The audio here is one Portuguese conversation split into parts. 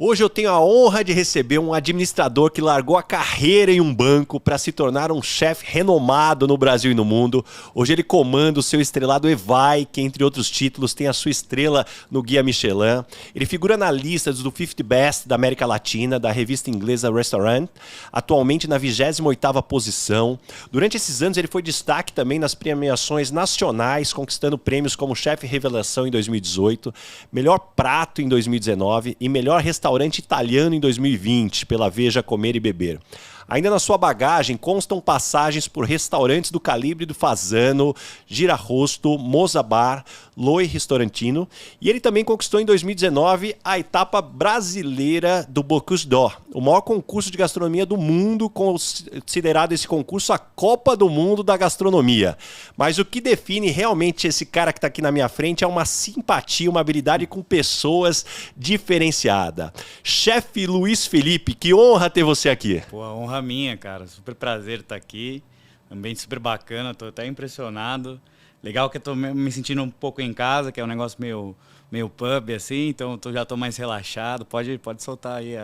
Hoje eu tenho a honra de receber um administrador que largou a carreira em um banco para se tornar um chefe renomado no Brasil e no mundo. Hoje ele comanda o seu estrelado Evai, que entre outros títulos tem a sua estrela no Guia Michelin. Ele figura na lista do 50 Best da América Latina, da revista inglesa Restaurant, atualmente na 28ª posição. Durante esses anos ele foi destaque também nas premiações nacionais, conquistando prêmios como Chefe Revelação em 2018, Melhor Prato em 2019 e Melhor Restaurante Italiano em 2020, pela Veja Comer e Beber. Ainda na sua bagagem constam passagens por restaurantes do calibre do Fasano, Girarrosto, Moza Bar, Loi Restaurantino, e ele também conquistou em 2019 a etapa brasileira do Bocuse d'Or, o maior concurso de gastronomia do mundo, considerado esse concurso a Copa do Mundo da Gastronomia. Mas o que define realmente esse cara que está aqui na minha frente é uma simpatia, uma habilidade com pessoas diferenciada. Chefe Luiz Felipe, que honra ter você aqui. Pô, a honra minha, cara. Super prazer estar aqui. Ambiente super bacana, tô até impressionado. Legal que eu tô me sentindo um pouco em casa, que é um negócio meio pub, assim, então já tô mais relaxado. Pode soltar aí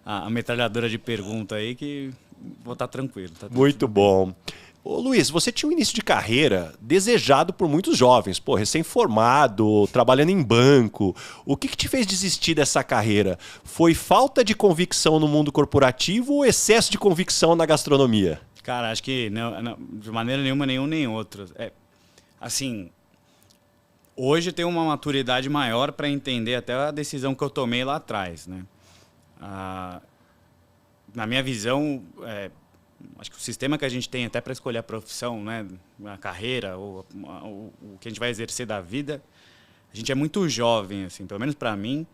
a metralhadora de pergunta aí que vou estar tranquilo. Tá Muito bom. Ô Luiz, você tinha um início de carreira desejado por muitos jovens, pô, recém-formado, trabalhando em banco. O que te fez desistir dessa carreira? Foi falta de convicção no mundo corporativo ou excesso de convicção na gastronomia? Cara, acho que não, de maneira nenhuma, nenhum nem outro. Assim, hoje eu tenho uma maturidade maior para entender até a decisão que eu tomei lá atrás, né? Na minha visão, acho que o sistema que a gente tem até para escolher a profissão, né, a carreira, ou o que a gente vai exercer da vida, a gente é muito jovem, assim, pelo menos para mim.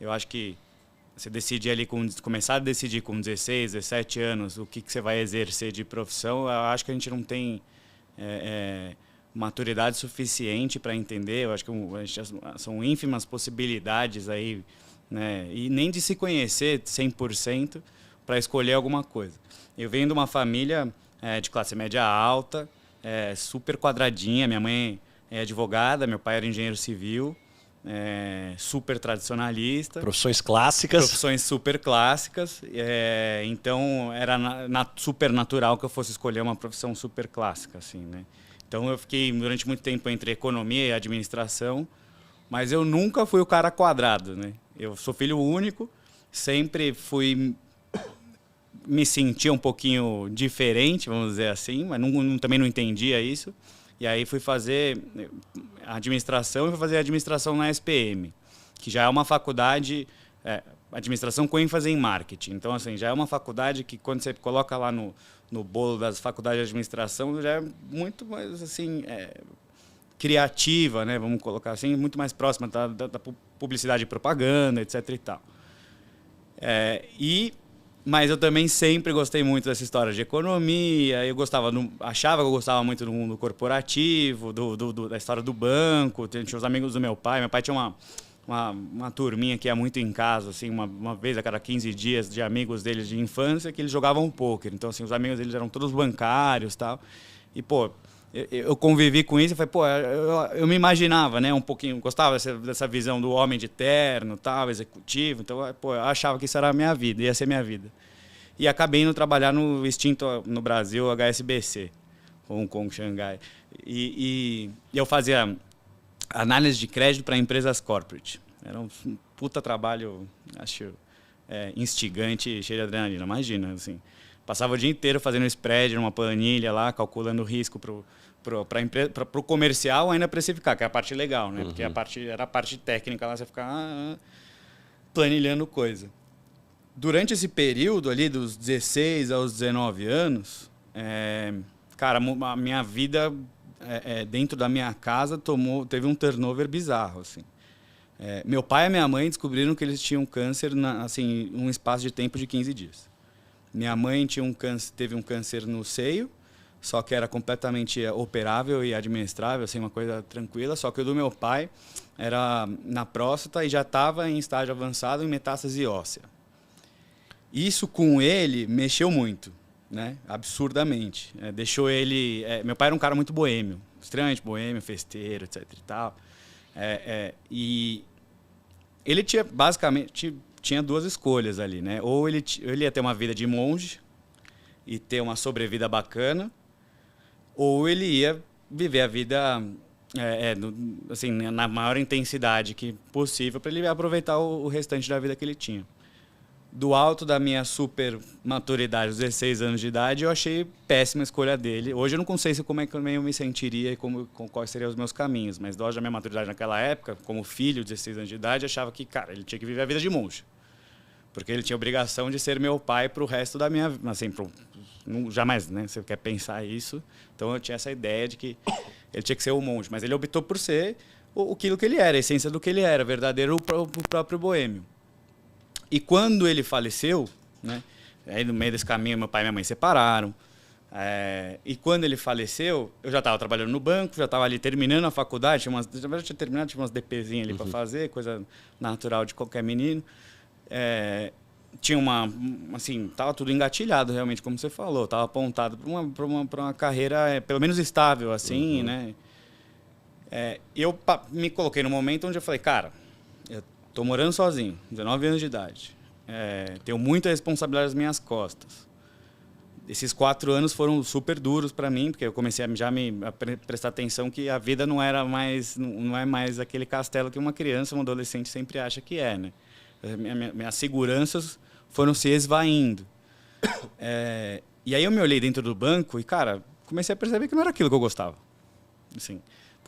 Eu acho que você decidir ali, começar a decidir com 16, 17 anos o que você vai exercer de profissão, eu acho que a gente não tem maturidade suficiente para entender. Eu acho que são ínfimas possibilidades aí, né, e nem de se conhecer 100% para escolher alguma coisa. Eu venho de uma família de classe média alta, super quadradinha. Minha mãe é advogada, meu pai era engenheiro civil, super tradicionalista. Profissões clássicas. Profissões super clássicas. Então, era super natural que eu fosse escolher uma profissão super clássica, assim, né? Então, eu fiquei durante muito tempo entre economia e administração, mas eu nunca fui o cara quadrado, né? Eu sou filho único, sempre me sentia um pouquinho diferente, vamos dizer assim, mas também não entendia isso. E aí fui fazer administração e fui fazer administração na SPM, que já é uma faculdade, administração com ênfase em marketing. Então, assim, já é uma faculdade que, quando você coloca lá no bolo das faculdades de administração, já é muito mais, assim, criativa, né? Vamos colocar assim, muito mais próxima da publicidade e propaganda, etc. e tal. Mas eu também sempre gostei muito dessa história de economia. Eu achava que eu gostava muito do mundo corporativo, da história do banco. Tinha os amigos do meu pai. Meu pai tinha uma turminha que ia muito em casa, assim, uma vez a cada 15 dias, de amigos deles de infância, que eles jogavam pôquer. Então, assim, os amigos deles eram todos bancários e tal. E, pô, eu convivi com isso e falei, pô, eu me imaginava, né, um pouquinho, gostava dessa visão do homem de terno, tal, executivo. Então, pô, eu achava que isso era a minha vida, ia ser minha vida. E acabei indo trabalhar no extinto, no Brasil, HSBC, Hong Kong, Xangai. E eu fazia análise de crédito para empresas corporate. Era um puta trabalho, acho, instigante e cheio de adrenalina, imagina, assim. Passava o dia inteiro fazendo spread numa planilha lá, calculando o risco para o comercial ainda precificar, que é a parte legal, né? Porque era a parte técnica lá, você ficar planilhando coisa. Durante esse período ali, dos 16 aos 19 anos, cara, a minha vida dentro da minha casa teve um turnover bizarro, assim. Meu pai e minha mãe descobriram que eles tinham câncer assim, num espaço de tempo de 15 dias. Minha mãe teve um câncer no seio, só que era completamente operável e administrável, assim, uma coisa tranquila. Só que o do meu pai era na próstata e já estava em estágio avançado em metástase óssea. Isso com ele mexeu muito, né? Absurdamente. Deixou ele... meu pai era um cara muito boêmio, extremamente boêmio, festeiro, etc. e tal. E ele tinha basicamente... tinha duas escolhas ali, né? Ou ele ia ter uma vida de monge e ter uma sobrevida bacana, ou ele ia viver a vida assim, na maior intensidade que possível para ele aproveitar o restante da vida que ele tinha. Do alto da minha super maturidade, aos 16 anos de idade, eu achei péssima a escolha dele. Hoje eu não sei como é que eu me sentiria e quais seriam os meus caminhos, mas do alto da minha maturidade naquela época, como filho de 16 anos de idade, eu achava que, cara, ele tinha que viver a vida de monge. Porque ele tinha obrigação de ser meu pai para o resto da minha vida. Assim, jamais, né? Você quer pensar isso. Então eu tinha essa ideia de que ele tinha que ser o monge. Mas ele optou por ser aquilo que ele era, a essência do que ele era, verdadeiro o próprio boêmio. E quando ele faleceu, né? Aí no meio desse caminho, meu pai e minha mãe separaram. E quando ele faleceu, eu já estava trabalhando no banco, já estava ali terminando a faculdade, já tinha terminado, tinha umas DPzinhas ali para fazer, coisa natural de qualquer menino. Tinha tava tudo engatilhado realmente, como você falou, tava apontado para uma carreira pelo menos estável, assim, né? Eu me coloquei num momento onde eu falei, cara, eu tô morando sozinho, 19 anos de idade, tenho muita responsabilidade nas minhas costas. Esses 4 anos foram super duros para mim, porque eu comecei a prestar atenção que a vida não é mais aquele castelo que uma criança, um adolescente sempre acha que é, né? Minhas seguranças foram se esvaindo. E aí eu me olhei dentro do banco e, cara, comecei a perceber que não era aquilo que eu gostava. Assim,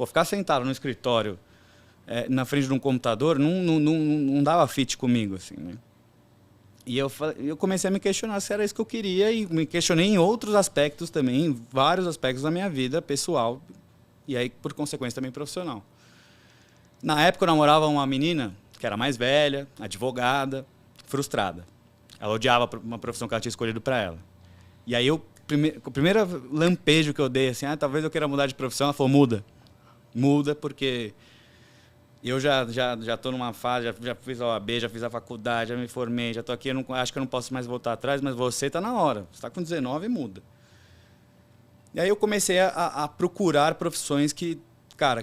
ficar sentado no escritório, na frente de um computador, não dava fit comigo, assim, né? E eu comecei a me questionar se era isso que eu queria e me questionei em outros aspectos também, em vários aspectos da minha vida pessoal e aí, por consequência, também profissional. Na época, eu namorava uma menina que era mais velha, advogada, frustrada. Ela odiava uma profissão que ela tinha escolhido para ela. E aí, o primeiro lampejo que eu dei, assim, talvez eu queira mudar de profissão, ela falou, muda. Muda, porque eu já estou numa fase, já fiz a OAB, já fiz a faculdade, já me formei, já estou aqui, acho que eu não posso mais voltar atrás, mas você está na hora. Você está com 19 e muda. E aí eu comecei a procurar profissões que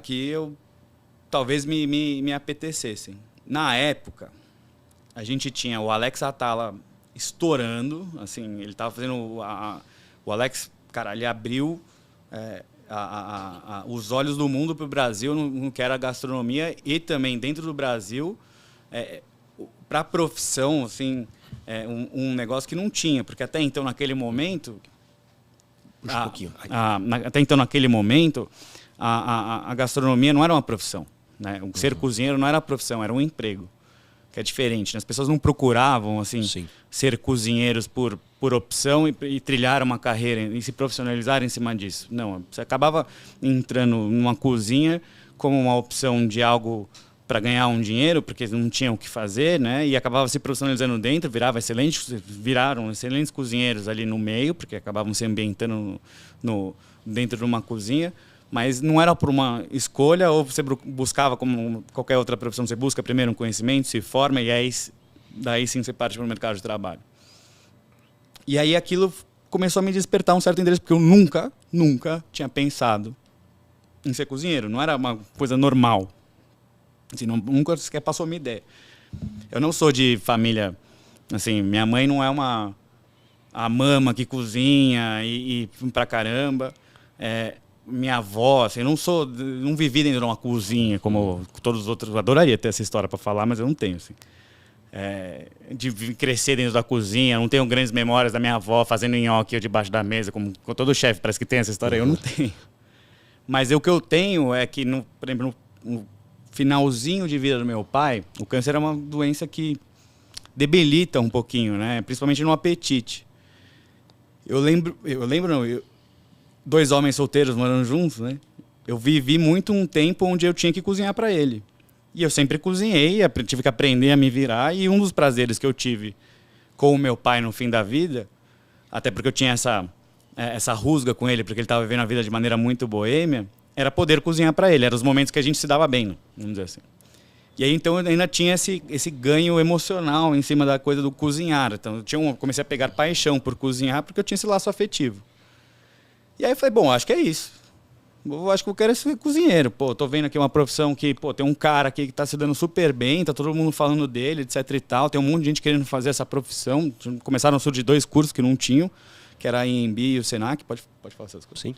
eu talvez me apetecessem. Na época, a gente tinha o Alex Atala estourando, assim, ele estava fazendo... o Alex, cara, ele abriu os olhos do mundo para o Brasil no que era a gastronomia e também dentro do Brasil, para a profissão, assim, um negócio que não tinha, porque até então, naquele momento... Puxa um pouquinho. Até então, naquele momento, a gastronomia não era uma profissão. Né? O ser cozinheiro não era profissão, era um emprego, que é diferente. Né? As pessoas não procuravam assim, ser cozinheiros por opção e trilhar uma carreira e se profissionalizar em cima disso. Não, você acabava entrando numa cozinha como uma opção de algo para ganhar um dinheiro, porque não tinham o que fazer, né? E acabava se profissionalizando dentro, viraram excelentes cozinheiros ali no meio, porque acabavam se ambientando dentro de uma cozinha. Mas não era por uma escolha, ou você buscava, como qualquer outra profissão, você busca primeiro um conhecimento, se forma, e aí, daí sim você parte para o mercado de trabalho. E aí aquilo começou a me despertar um certo interesse, porque eu nunca tinha pensado em ser cozinheiro. Não era uma coisa normal. Assim, nunca sequer passou a minha ideia. Eu não sou de família... Assim, minha mãe não é a mama que cozinha e pra caramba. Minha avó, assim, não vivi dentro de uma cozinha como todos os outros. Eu adoraria ter essa história para falar, mas eu não tenho, assim. De crescer dentro da cozinha, não tenho grandes memórias da minha avó fazendo nhoque debaixo da mesa, como todo chefe parece que tem essa história, eu não tenho. Mas o que eu tenho é que, por exemplo, no finalzinho de vida do meu pai, o câncer é uma doença que debilita um pouquinho, né? Principalmente no apetite. Dois homens solteiros morando juntos, né? Eu vivi muito um tempo onde eu tinha que cozinhar para ele. E eu sempre cozinhei, tive que aprender a me virar. E um dos prazeres que eu tive com o meu pai no fim da vida, até porque eu tinha essa rusga com ele, porque ele estava vivendo a vida de maneira muito boêmia, era poder cozinhar para ele. Eram os momentos que a gente se dava bem, vamos dizer assim. E aí, então, eu ainda tinha esse ganho emocional em cima da coisa do cozinhar. Então, comecei a pegar paixão por cozinhar, porque eu tinha esse laço afetivo. E aí eu falei, bom, acho que é isso. Eu acho que eu quero ser cozinheiro. Pô, tô vendo aqui uma profissão que, pô, tem um cara aqui que tá se dando super bem, tá todo mundo falando dele, etc e tal. Tem um monte de gente querendo fazer essa profissão. Começaram a surgir 2 cursos que não tinham, que era a IMB e o Senac. Pode falar essas coisas. Sim.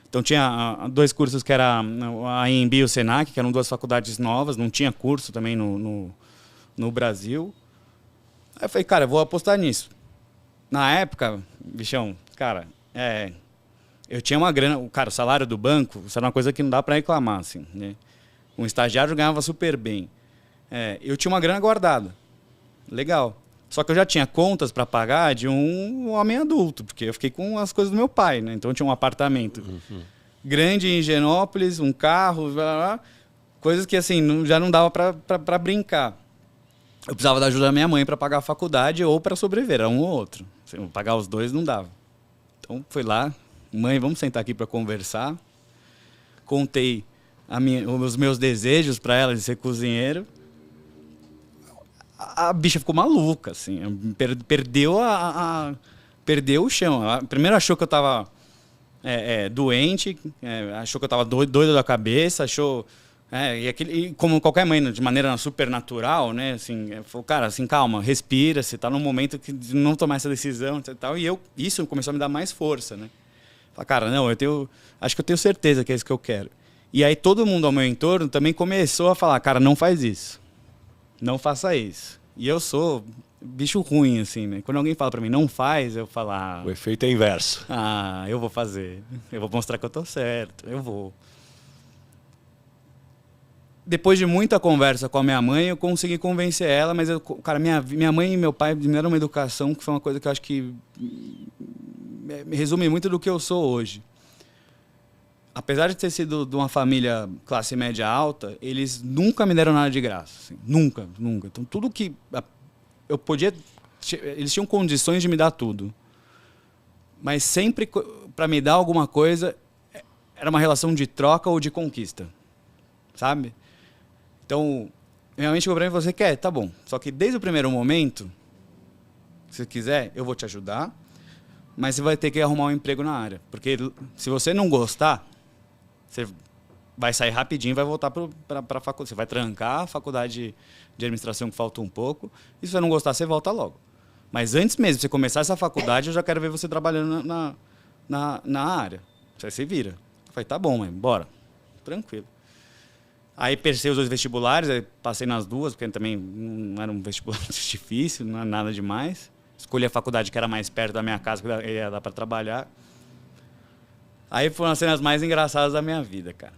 Então tinha 2 cursos que era a IMB e o Senac, que eram 2 faculdades novas, não tinha curso também no Brasil. Aí eu falei, cara, eu vou apostar nisso. Na época, bichão, cara, eu tinha uma grana, cara, o salário do banco, isso era uma coisa que não dá para reclamar, assim, né? Um estagiário ganhava super bem. Eu tinha uma grana guardada, legal. Só que eu já tinha contas para pagar de um homem adulto, porque eu fiquei com as coisas do meu pai, né? Então eu tinha um apartamento grande em Higienópolis, um carro, blá, blá, blá, coisas que assim já não dava para brincar. Eu precisava da ajuda da minha mãe para pagar a faculdade ou para sobreviver, era um ou outro. Assim, pagar os 2 não dava. Então fui lá, mãe, vamos sentar aqui para conversar. Contei os meus desejos para ela de ser cozinheiro. A bicha ficou maluca, assim, perdeu o chão. Ela primeiro achou que eu estava doente, achou que eu estava doido da cabeça, achou... e como qualquer mãe, de maneira super natural, né? Assim, falou, cara, assim, calma, respira, você está num momento de não tomar essa decisão e tal. E isso começou a me dar mais força, né? Falei, cara, não, acho que eu tenho certeza que é isso que eu quero. E aí todo mundo ao meu entorno também começou a falar, cara, não faz isso. Não faça isso. E eu sou bicho ruim, assim, né? Quando alguém fala pra mim, não faz, eu falo, O efeito é inverso. Eu vou fazer. Eu vou mostrar que eu tô certo. Eu vou. Depois de muita conversa com a minha mãe, eu consegui convencer ela, mas, cara, minha mãe e meu pai me deram uma educação que foi uma coisa que eu acho que me resume muito do que eu sou hoje. Apesar de ter sido de uma família classe média alta, eles nunca me deram nada de graça. Assim, nunca, nunca. Então, tudo que eu podia... Eles tinham condições de me dar tudo. Mas sempre, para me dar alguma coisa, era uma relação de troca ou de conquista. Sabe? Então, realmente o problema é você quer, tá bom. Só que desde o primeiro momento, se você quiser, eu vou te ajudar, mas você vai ter que arrumar um emprego na área. Porque se você não gostar, você vai sair rapidinho e vai voltar para a faculdade. Você vai trancar a faculdade de administração, que falta um pouco, e se você não gostar, você volta logo. Mas antes mesmo de você começar essa faculdade, eu já quero ver você trabalhando na área. Você se vira. Eu falei, tá bom, mãe, bora. Tranquilo. Aí pensei os 2 vestibulares, aí passei nas 2, porque também não era um vestibular difícil, não era nada demais. Escolhi a faculdade que era mais perto da minha casa, que ia dar para trabalhar. Aí foram as cenas mais engraçadas da minha vida, cara.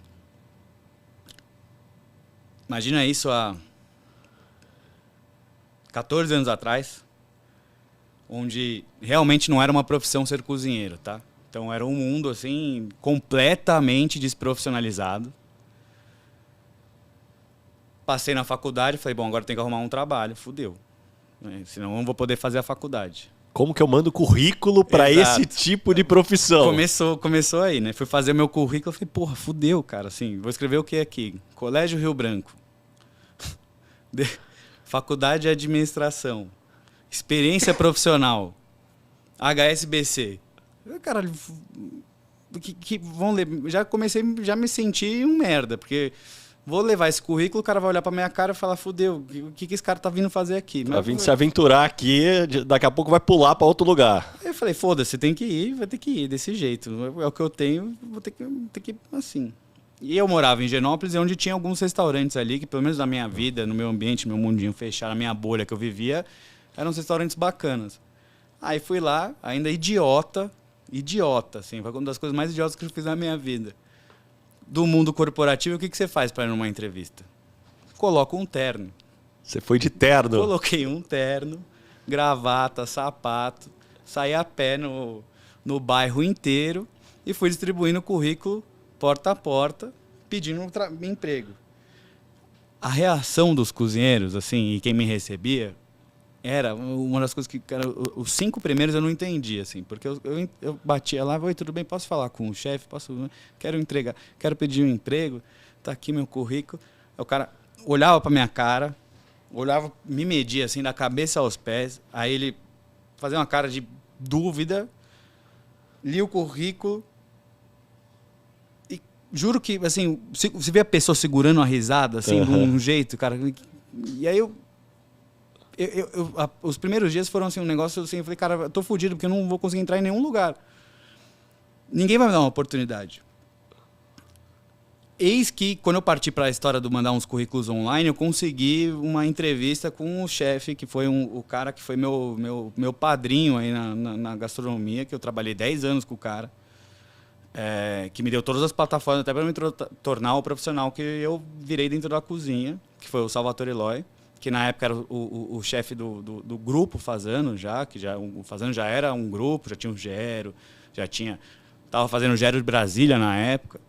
Imagina isso há 14 anos atrás, onde realmente não era uma profissão ser cozinheiro, tá? Então era um mundo, assim, completamente desprofissionalizado. Passei na faculdade, falei, bom, agora tem que arrumar um trabalho, fudeu. Senão eu não vou poder fazer a faculdade. Como que eu mando currículo para esse tipo de profissão? Começou aí, né? Fui fazer meu currículo, falei, porra, fudeu, cara. Assim, vou escrever o que aqui? Colégio Rio Branco. Faculdade de Administração. Experiência profissional. HSBC. Caralho, vão ler. Já me senti um merda, porque vou levar esse currículo, o cara vai olhar pra minha cara e falar, fudeu, o que esse cara tá vindo fazer aqui? Tá vindo se aventurar aqui, daqui a pouco vai pular pra outro lugar. Aí eu falei, foda-se, tem que ir, vai ter que ir desse jeito. É o que eu tenho, vou ter que ir assim. E eu morava em Higienópolis, onde tinha alguns restaurantes ali, que pelo menos na minha vida, no meu ambiente, no meu mundinho fechado, na minha bolha que eu vivia, eram uns restaurantes bacanas. Aí fui lá, ainda idiota, assim, foi uma das coisas mais idiotas que eu fiz na minha vida. Do mundo corporativo, o que você faz para ir numa entrevista? Coloca um terno. Você foi de terno? Coloquei um terno, gravata, sapato, saí a pé no bairro inteiro e fui distribuindo currículo porta a porta, pedindo emprego. A reação dos cozinheiros, assim, e quem me recebia, era uma das coisas que, cara, os 5 primeiros eu não entendi, assim, porque eu batia lá, oi, tudo bem, posso falar com o chefe? Quero pedir um emprego, tá aqui meu currículo. O cara olhava pra minha cara, me media, assim, da cabeça aos pés, aí ele fazia uma cara de dúvida, lia o currículo e juro que, assim, você vê a pessoa segurando a risada, assim, de um jeito, cara. E aí os primeiros dias foram assim, um negócio assim, eu falei, cara, eu tô fudido porque eu não vou conseguir entrar em nenhum lugar. Ninguém vai me dar uma oportunidade. Eis que, quando eu parti para a história do mandar uns currículos online, eu consegui uma entrevista com o chefe, que foi o cara que foi meu padrinho aí na gastronomia, que eu trabalhei 10 anos com o cara, que me deu todas as plataformas até para me tornar o profissional que eu virei dentro da cozinha, que foi o Salvatore Eloy, que na época era o chefe do grupo Fazano, o Fazano já era um grupo, já tinha um Gero, estava fazendo o Gero de Brasília na época.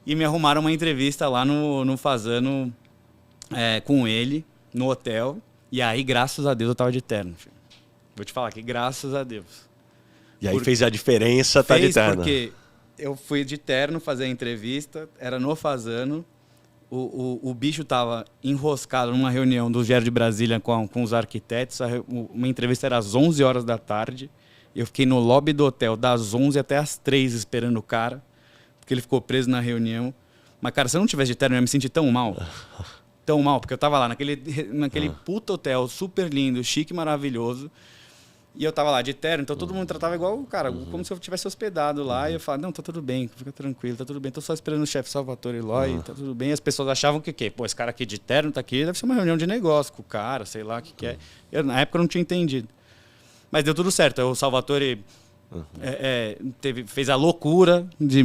E me arrumaram uma entrevista lá no Fazano com ele, no hotel. E aí, graças a Deus, eu tava de terno, filho. Vou te falar que graças a Deus. E aí fez a diferença, tá de terno. Porque eu fui de terno fazer a entrevista, era no Fazano. O bicho tava enroscado numa reunião do Gero de Brasília com os arquitetos. Uma entrevista era às 11 horas da tarde. Eu fiquei no lobby do hotel das 11 até as 3 esperando o cara. Porque ele ficou preso na reunião. Mas, cara, se eu não tivesse de terno, eu ia me sentir tão mal. Tão mal, porque eu tava lá naquele puto hotel, super lindo, chique, maravilhoso. E eu tava lá de terno, então todo mundo tratava igual, cara, como se eu tivesse hospedado lá. E eu falava, não, tá tudo bem, fica tranquilo, tá tudo bem. Tô só esperando o chefe Salvatore Eloy, tá tudo bem. E as pessoas achavam que o quê? Pô, esse cara aqui de terno tá aqui, deve ser uma reunião de negócio com o cara, sei lá o que é. Eu, na época, eu não tinha entendido. Mas deu tudo certo. O Salvatore... fez a loucura de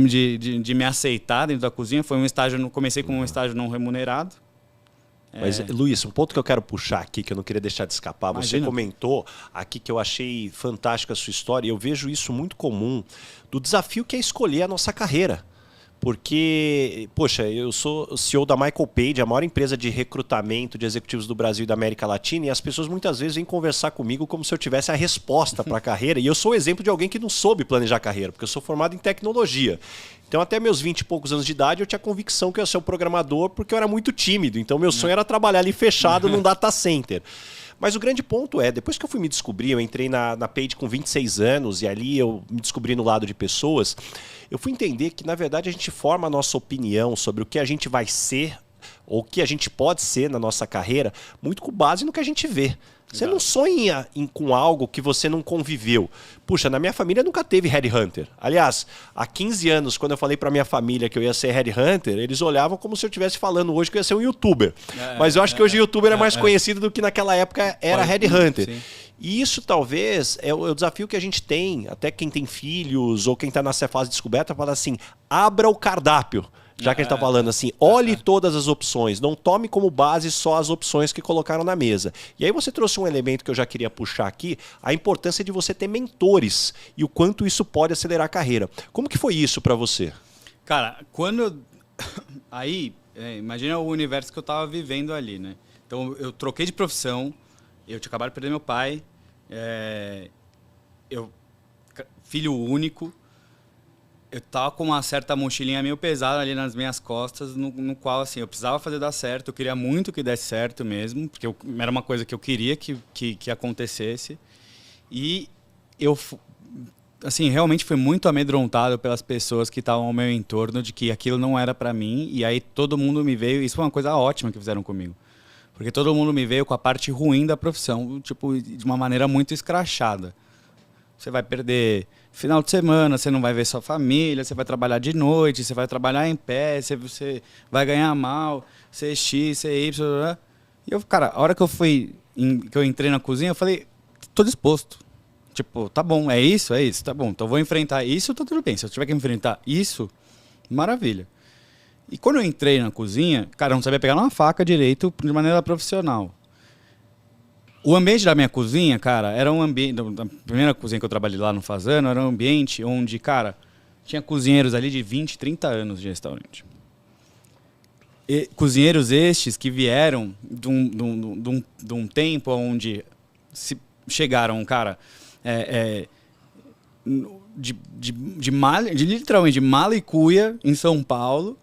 me aceitar dentro da cozinha. Foi um estágio, comecei com um estágio não remunerado. Mas, Luiz, um ponto que eu quero puxar aqui, que eu não queria deixar de escapar, Imagina. você comentou aqui que eu achei fantástica a sua história, e eu vejo isso muito comum, do desafio que é escolher a nossa carreira. Porque, poxa, eu sou o CEO da Michael Page, a maior empresa de recrutamento de executivos do Brasil e da América Latina, e as pessoas muitas vezes vêm conversar comigo como se eu tivesse a resposta para a carreira. E eu sou o exemplo de alguém que não soube planejar a carreira, porque eu sou formado em tecnologia. Então, até meus 20 e poucos anos de idade, eu tinha convicção que eu ia ser um programador, porque eu era muito tímido. Então, meu sonho era trabalhar ali fechado num data center. Mas o grande ponto depois que eu fui me descobrir, eu entrei na Page com 26 anos, e ali eu me descobri no lado de pessoas, eu fui entender que, na verdade, a gente forma a nossa opinião sobre o que a gente vai ser, ou o que a gente pode ser na nossa carreira, muito com base no que a gente vê. Você não sonha com algo que você não conviveu. Puxa, na minha família nunca teve headhunter. Aliás, há 15 anos, quando eu falei para minha família que eu ia ser headhunter, eles olhavam como se eu estivesse falando hoje que eu ia ser um youtuber. Mas eu acho que hoje o youtuber é mais conhecido do que naquela época era headhunter. Sim. E isso talvez é o desafio que a gente tem, até quem tem filhos ou quem está nessa fase de descoberta, fala assim, abra o cardápio. Já que a gente está falando assim, olhe todas as opções, não tome como base só as opções que colocaram na mesa. E aí você trouxe um elemento que eu já queria puxar aqui, a importância de você ter mentores e o quanto isso pode acelerar a carreira. Como que foi isso para você? Cara, quando aí, imagina o universo que eu estava vivendo ali, né? Então eu troquei de profissão, eu tinha acabado de perder meu pai, filho único. Eu tava com uma certa mochilinha meio pesada ali nas minhas costas, no qual, assim, eu precisava fazer dar certo, eu queria muito que desse certo mesmo, porque era uma coisa que eu queria que acontecesse. E eu, assim, realmente fui muito amedrontado pelas pessoas que estavam ao meu entorno de que aquilo não era para mim, e aí todo mundo me veio, isso foi uma coisa ótima que fizeram comigo, porque todo mundo me veio com a parte ruim da profissão, tipo, de uma maneira muito escrachada. Você vai perder final de semana, você não vai ver sua família, você vai trabalhar de noite, você vai trabalhar em pé, você vai ganhar mal, você é X, você é Y. E eu, cara, a hora que eu entrei na cozinha, eu falei, tô disposto. Tipo, tá bom, é isso, tá bom. Então eu vou enfrentar isso, tá tudo bem. Se eu tiver que enfrentar isso, maravilha. E quando eu entrei na cozinha, cara, eu não sabia pegar uma faca direito de maneira profissional. O ambiente da minha cozinha, cara, era um ambiente... Da primeira cozinha que eu trabalhei lá no Fazano, era um ambiente onde, cara, tinha cozinheiros ali de 20, 30 anos de restaurante. E cozinheiros estes que vieram de um tempo onde chegaram, cara, literalmente de mala e cuia em São Paulo,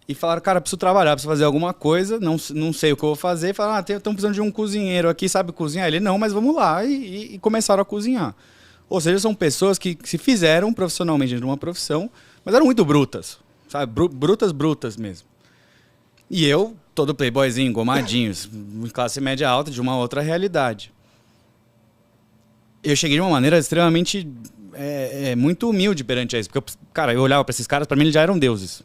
e falaram, cara, preciso trabalhar, preciso fazer alguma coisa, não sei o que eu vou fazer. E falaram, estão precisando de um cozinheiro aqui, sabe cozinhar? Ele, não, mas vamos lá. E começaram a cozinhar. Ou seja, são pessoas que se fizeram profissionalmente de uma profissão, mas eram muito brutas. sabe? Brutas mesmo. E eu, todo playboyzinho, engomadinho, classe média alta, de uma outra realidade. Eu cheguei de uma maneira extremamente muito humilde perante isso. Porque, cara, eu olhava para esses caras, para mim eles já eram deuses.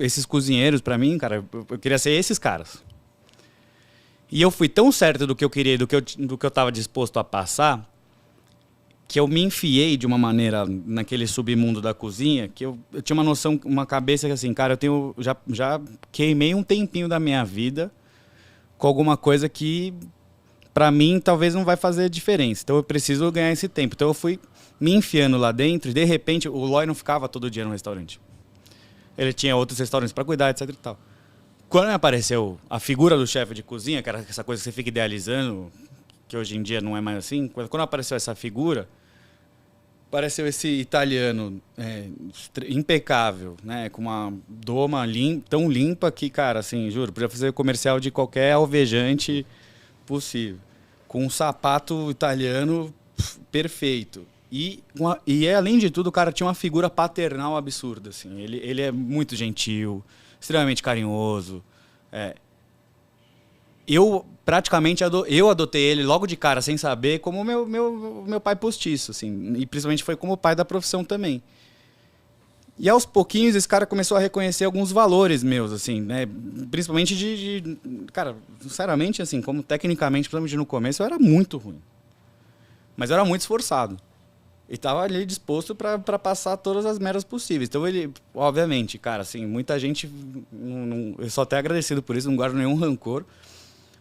Esses cozinheiros, para mim, cara, eu queria ser esses caras. E eu fui tão certo do que eu queria, do que eu estava disposto a passar, que eu me enfiei de uma maneira naquele submundo da cozinha, que eu tinha uma noção, uma cabeça que assim, cara, eu já queimei um tempinho da minha vida com alguma coisa que, pra mim, talvez não vai fazer diferença. Então eu preciso ganhar esse tempo. Então eu fui me enfiando lá dentro e, de repente, o Loy não ficava todo dia no restaurante. Ele tinha outros restaurantes para cuidar, etc e tal. Quando apareceu a figura do chefe de cozinha, que era essa coisa que você fica idealizando, que hoje em dia não é mais assim, quando apareceu essa figura, apareceu esse italiano impecável, né, com uma doma tão limpa que, cara, assim, juro, podia fazer comercial de qualquer alvejante possível, com um sapato italiano perfeito. E além de tudo, o cara tinha uma figura paternal absurda, assim. Ele é muito gentil, extremamente carinhoso. Eu praticamente adotei ele logo de cara, sem saber, como meu pai postiço, assim. E principalmente foi como pai da profissão também. E aos pouquinhos esse cara começou a reconhecer alguns valores meus, assim, né? Principalmente cara, sinceramente, assim, como tecnicamente, principalmente no começo, eu era muito ruim. Mas eu era muito esforçado. E estava ali disposto para passar todas as meras possíveis. Então ele, obviamente, cara, assim, muita gente, eu sou até agradecido por isso, não guardo nenhum rancor.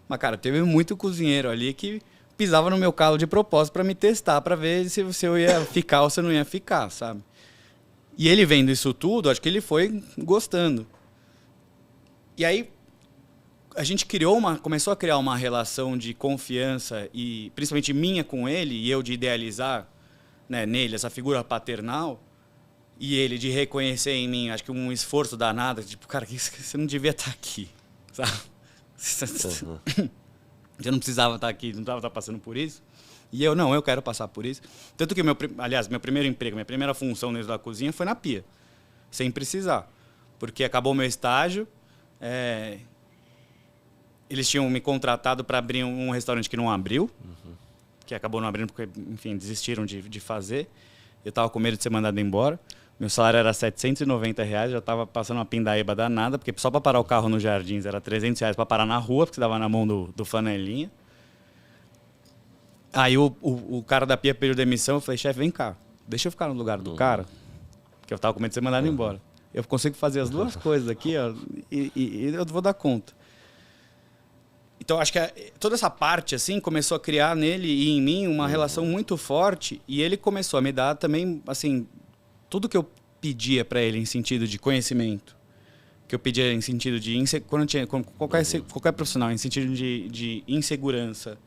Mas, cara, teve muito cozinheiro ali que pisava no meu calo de propósito para me testar, para ver se eu ia ficar ou se eu não ia ficar, sabe? E ele vendo isso tudo, acho que ele foi gostando. E aí a gente começou a criar uma relação de confiança, e principalmente minha com ele, e eu de idealizar, né, nele essa figura paternal, e ele de reconhecer em mim, acho que um esforço danado, tipo, cara, você não devia estar aqui, sabe? Você não precisava estar aqui, não precisava estar passando por isso. E eu quero passar por isso. Tanto que, meu primeiro emprego, minha primeira função dentro da cozinha foi na pia, sem precisar. Porque acabou o meu estágio, eles tinham me contratado para abrir um restaurante que não abriu, que acabou não abrindo porque, enfim, desistiram de fazer. Eu estava com medo de ser mandado embora. Meu salário era R$790, já estava passando uma pindaíba danada, porque só para parar o carro nos Jardins era R$300 para parar na rua, porque você dava na mão do flanelinha. Aí o cara da pia pediu demissão, eu falei, chefe, vem cá, deixa eu ficar no lugar do cara, que eu estava com medo de ser mandado embora. Eu consigo fazer as duas coisas aqui, ó, e eu vou dar conta. Então, acho que toda essa parte assim começou a criar nele e em mim uma relação muito forte, e ele começou a me dar também, assim, tudo que eu pedia para ele em sentido de conhecimento, que eu pedia em sentido de qualquer profissional, em sentido de insegurança,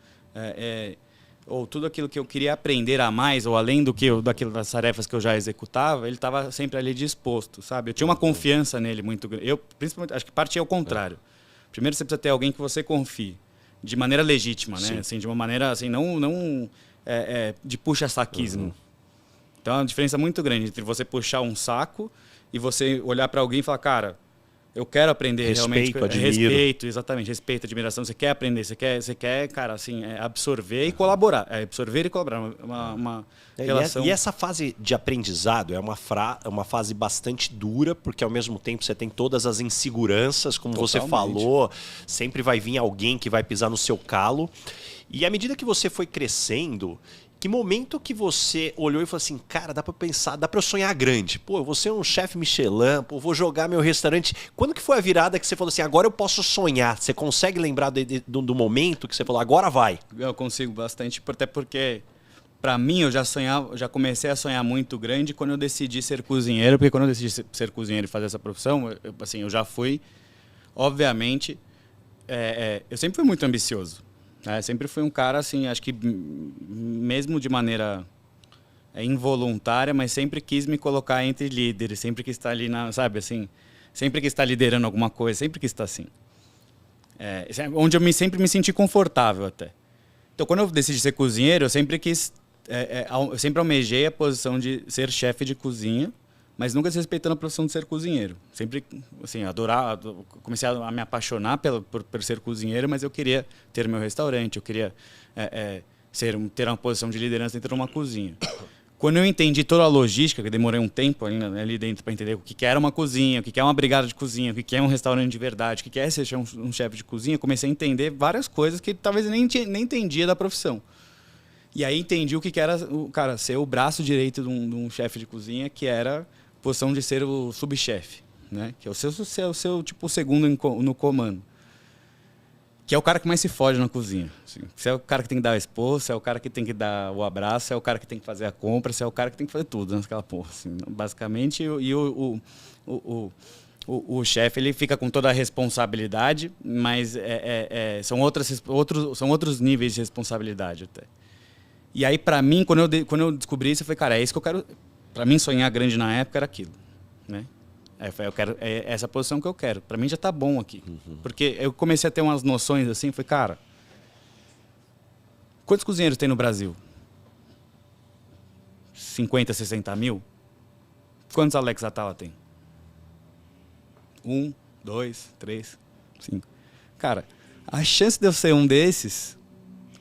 ou tudo aquilo que eu queria aprender a mais, ou além daquilo das tarefas que eu já executava, ele estava sempre ali disposto, sabe? Eu tinha uma confiança nele muito grande. Eu, principalmente, acho que partia ao contrário. Primeiro você precisa ter alguém que você confie, de maneira legítima, né? Assim, de uma maneira assim, não de puxa-saquismo. Então é uma diferença muito grande entre você puxar um saco e você olhar para alguém e falar, cara, eu quero aprender realmente. Respeito, exatamente. Respeito, admiração. Você quer aprender, você quer, cara, assim, absorver e colaborar. Absorver e colaborar. Uma relação. E essa fase de aprendizado é uma fase bastante dura, porque ao mesmo tempo você tem todas as inseguranças, como você falou, sempre vai vir alguém que vai pisar no seu calo. E à medida que você foi crescendo, que momento que você olhou e falou assim, cara, dá pra pensar, dá pra eu sonhar grande. Pô, eu vou ser um chefe Michelin, pô, vou jogar meu restaurante. Quando que foi a virada que você falou assim, agora eu posso sonhar? Você consegue lembrar do momento que você falou, agora vai? Eu consigo bastante, até porque, pra mim, eu já comecei a sonhar muito grande quando eu decidi ser cozinheiro, porque quando eu decidi ser cozinheiro e fazer essa profissão, eu já fui, obviamente, eu sempre fui muito ambicioso. Sempre fui um cara, assim, acho que mesmo de maneira involuntária, mas sempre quis me colocar entre líderes, sempre quis estar ali, sabe, assim, sempre quis estar liderando alguma coisa, sempre quis estar assim. Onde eu sempre me senti confortável até. Então, quando eu decidi ser cozinheiro, eu sempre quis, eu sempre almejei a posição de ser chefe de cozinha, mas nunca desrespeitando a profissão de ser cozinheiro. Sempre, assim, comecei a me apaixonar por ser cozinheiro, mas eu queria ter meu restaurante, eu queria ter uma posição de liderança dentro de uma cozinha. Quando eu entendi toda a logística, que eu demorei um tempo ali dentro para entender o que era uma cozinha, o que é uma brigada de cozinha, o que é um restaurante de verdade, o que é ser um chefe de cozinha, comecei a entender várias coisas que talvez eu nem entendia da profissão. E aí entendi o que era ser o braço direito de um chefe de cozinha, que era a posição de ser o subchefe, né? Que é o seu tipo, segundo no comando. Que é o cara que mais se foge na cozinha. Assim. Você é o cara que tem que dar o expor, você é o cara que tem que dar o abraço, você é o cara que tem que fazer a compra, você é o cara que tem que fazer tudo naquela porra. Assim. Basicamente, o chefe ele fica com toda a responsabilidade, mas são outros níveis de responsabilidade até. E aí, pra mim, quando eu descobri isso, eu falei, cara, é isso que eu quero. Pra mim, sonhar grande na época era aquilo, né? É essa posição que eu quero. Pra mim já tá bom aqui. Porque eu comecei a ter umas noções assim, falei, cara, quantos cozinheiros tem no Brasil? 50, 60 mil? Quantos Alex Atala tem? 1, 2, 3, 5. Cara, a chance de eu ser um desses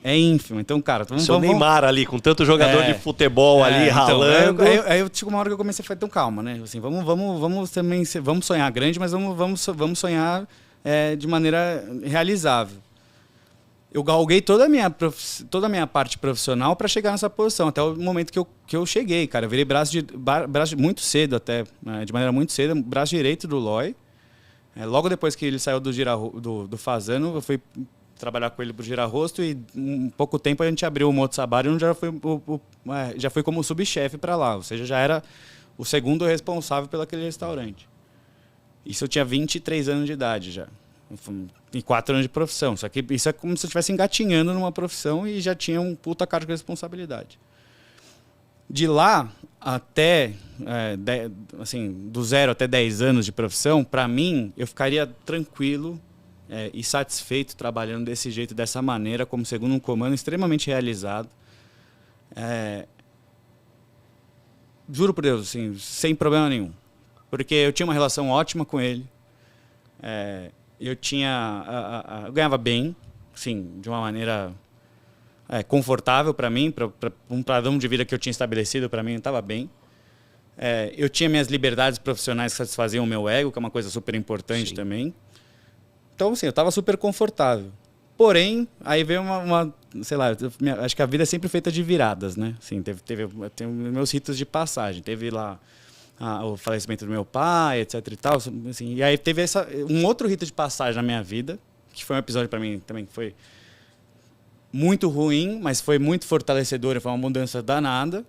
é ínfima. Então, cara, vamos Neymar ali, com tanto jogador de futebol ali ralando. Aí eu tive uma hora que eu comecei a falar, então calma, né? Assim, vamos sonhar grande, mas vamos sonhar de maneira realizável. Eu galguei toda a minha parte profissional para chegar nessa posição, até o momento que eu cheguei, cara. Eu virei braço muito cedo até, de maneira muito cedo, braço direito do Loi. Logo depois que ele saiu do Fazano, eu fui trabalhar com ele pro Girarosto e em pouco tempo a gente abriu o Motsabari, onde já foi como subchefe para lá, ou seja, já era o segundo responsável pelo aquele restaurante. Isso eu tinha 23 anos de idade já, e 4 anos de profissão, só que isso é como se eu estivesse engatinhando numa profissão e já tinha um puta cargo de responsabilidade. De lá até, assim, do 0 até 10 anos de profissão, para mim, eu ficaria tranquilo e satisfeito trabalhando desse jeito, dessa maneira, como segundo um comando extremamente realizado. Juro por Deus, assim, sem problema nenhum. Porque eu tinha uma relação ótima com ele. Eu ganhava bem, assim, de uma maneira confortável para mim, para um padrão de vida que eu tinha estabelecido para mim, estava bem. Eu tinha minhas liberdades profissionais que satisfaziam o meu ego, que é uma coisa super importante. Sim. Também. Então, assim, eu estava super confortável. Porém, aí veio sei lá, acho que a vida é sempre feita de viradas, né? Assim, tem meus ritos de passagem. Teve lá o falecimento do meu pai, etc e tal. Assim, e aí teve um outro rito de passagem na minha vida, que foi um episódio para mim também que foi muito ruim, mas foi muito fortalecedor, foi uma mudança danada,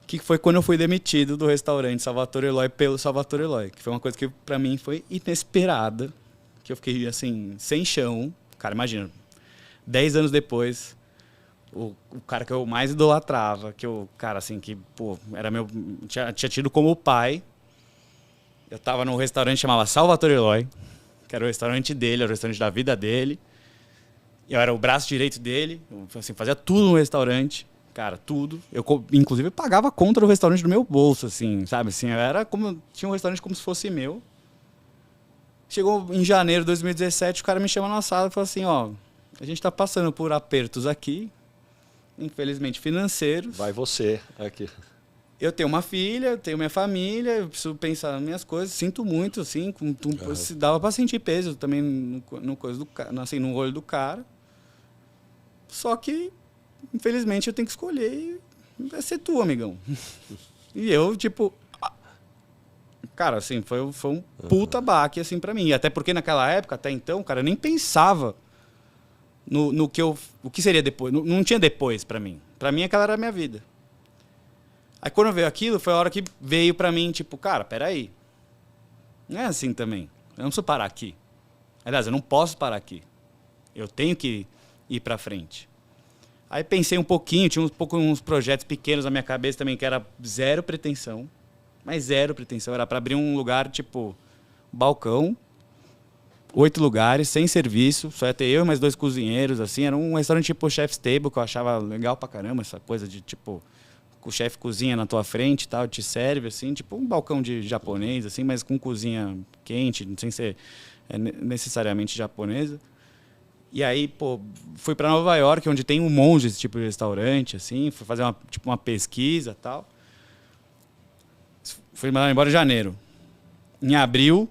que foi quando eu fui demitido do restaurante Salvatore Eloy pelo Salvatore Eloy, que foi uma coisa que para mim foi inesperada, que eu fiquei assim, sem chão. Cara, imagina, 10 anos depois, o cara que eu mais idolatrava, cara assim, que, pô, era tinha tido como pai, eu tava num restaurante que chamava Salvatore Eloy, que era o restaurante dele, era o restaurante da vida dele, eu era o braço direito dele, assim, fazia tudo no restaurante, cara, tudo. Eu, inclusive, pagava a conta do restaurante do meu bolso, assim, sabe? Assim, tinha um restaurante como se fosse meu. Chegou em janeiro de 2017, o cara me chama na sala e falou assim, ó, a gente tá passando por apertos aqui, infelizmente financeiros. Vai você aqui. Eu tenho uma filha, eu tenho minha família, eu preciso pensar nas minhas coisas, sinto muito, assim, se dava pra sentir peso também no olho do cara. Só que, infelizmente, eu tenho que escolher e vai ser tu, amigão. E eu, tipo... Cara, assim, foi um puta baque, assim, pra mim. Até porque naquela época, até então, cara, eu nem pensava no que seria depois. Não tinha depois pra mim. Pra mim, aquela era a minha vida. Aí, quando veio aquilo, foi a hora que veio pra mim, tipo, cara, peraí. Não é assim também. Eu não preciso parar aqui. Aliás, eu não posso parar aqui. Eu tenho que ir pra frente. Aí pensei um pouquinho, tinha uns projetos pequenos na minha cabeça também, que era zero pretensão. Mas zero pretensão. Era para abrir um lugar, tipo, balcão, 8 lugares, sem serviço, só ia ter eu e mais 2 cozinheiros, assim. Era um restaurante tipo Chef's Table, que eu achava legal pra caramba, essa coisa de, tipo, o chefe cozinha na tua frente e tal, te serve, assim, tipo um balcão de japonês, assim, mas com cozinha quente, sem ser necessariamente japonesa. E aí, pô, fui para Nova York, onde tem um monte desse tipo de restaurante, assim, fui fazer uma pesquisa e tal. Fui mandar embora em janeiro. Em abril,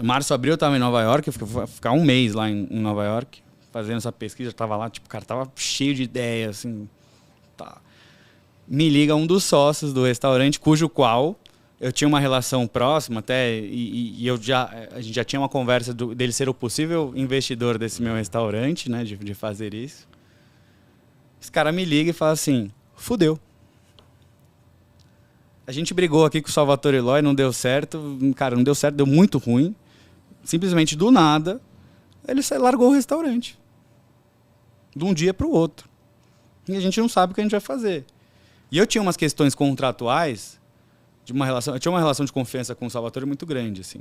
março, abril, eu estava em Nova York, eu fui ficar um mês lá em Nova York, fazendo essa pesquisa, eu tava lá, tipo, cara, tava cheio de ideias, assim, tá. Me liga um dos sócios do restaurante, cujo qual eu tinha uma relação próxima até, e a gente já tinha uma conversa dele ser o possível investidor desse meu restaurante, né, de fazer isso. Esse cara me liga e fala assim, fudeu. A gente brigou aqui com o Salvatore Eloy, não deu certo, cara, não deu certo, deu muito ruim. Simplesmente do nada, ele largou o restaurante. De um dia para o outro. E a gente não sabe o que a gente vai fazer. E eu tinha umas questões contratuais, eu tinha uma relação de confiança com o Salvatore muito grande, assim,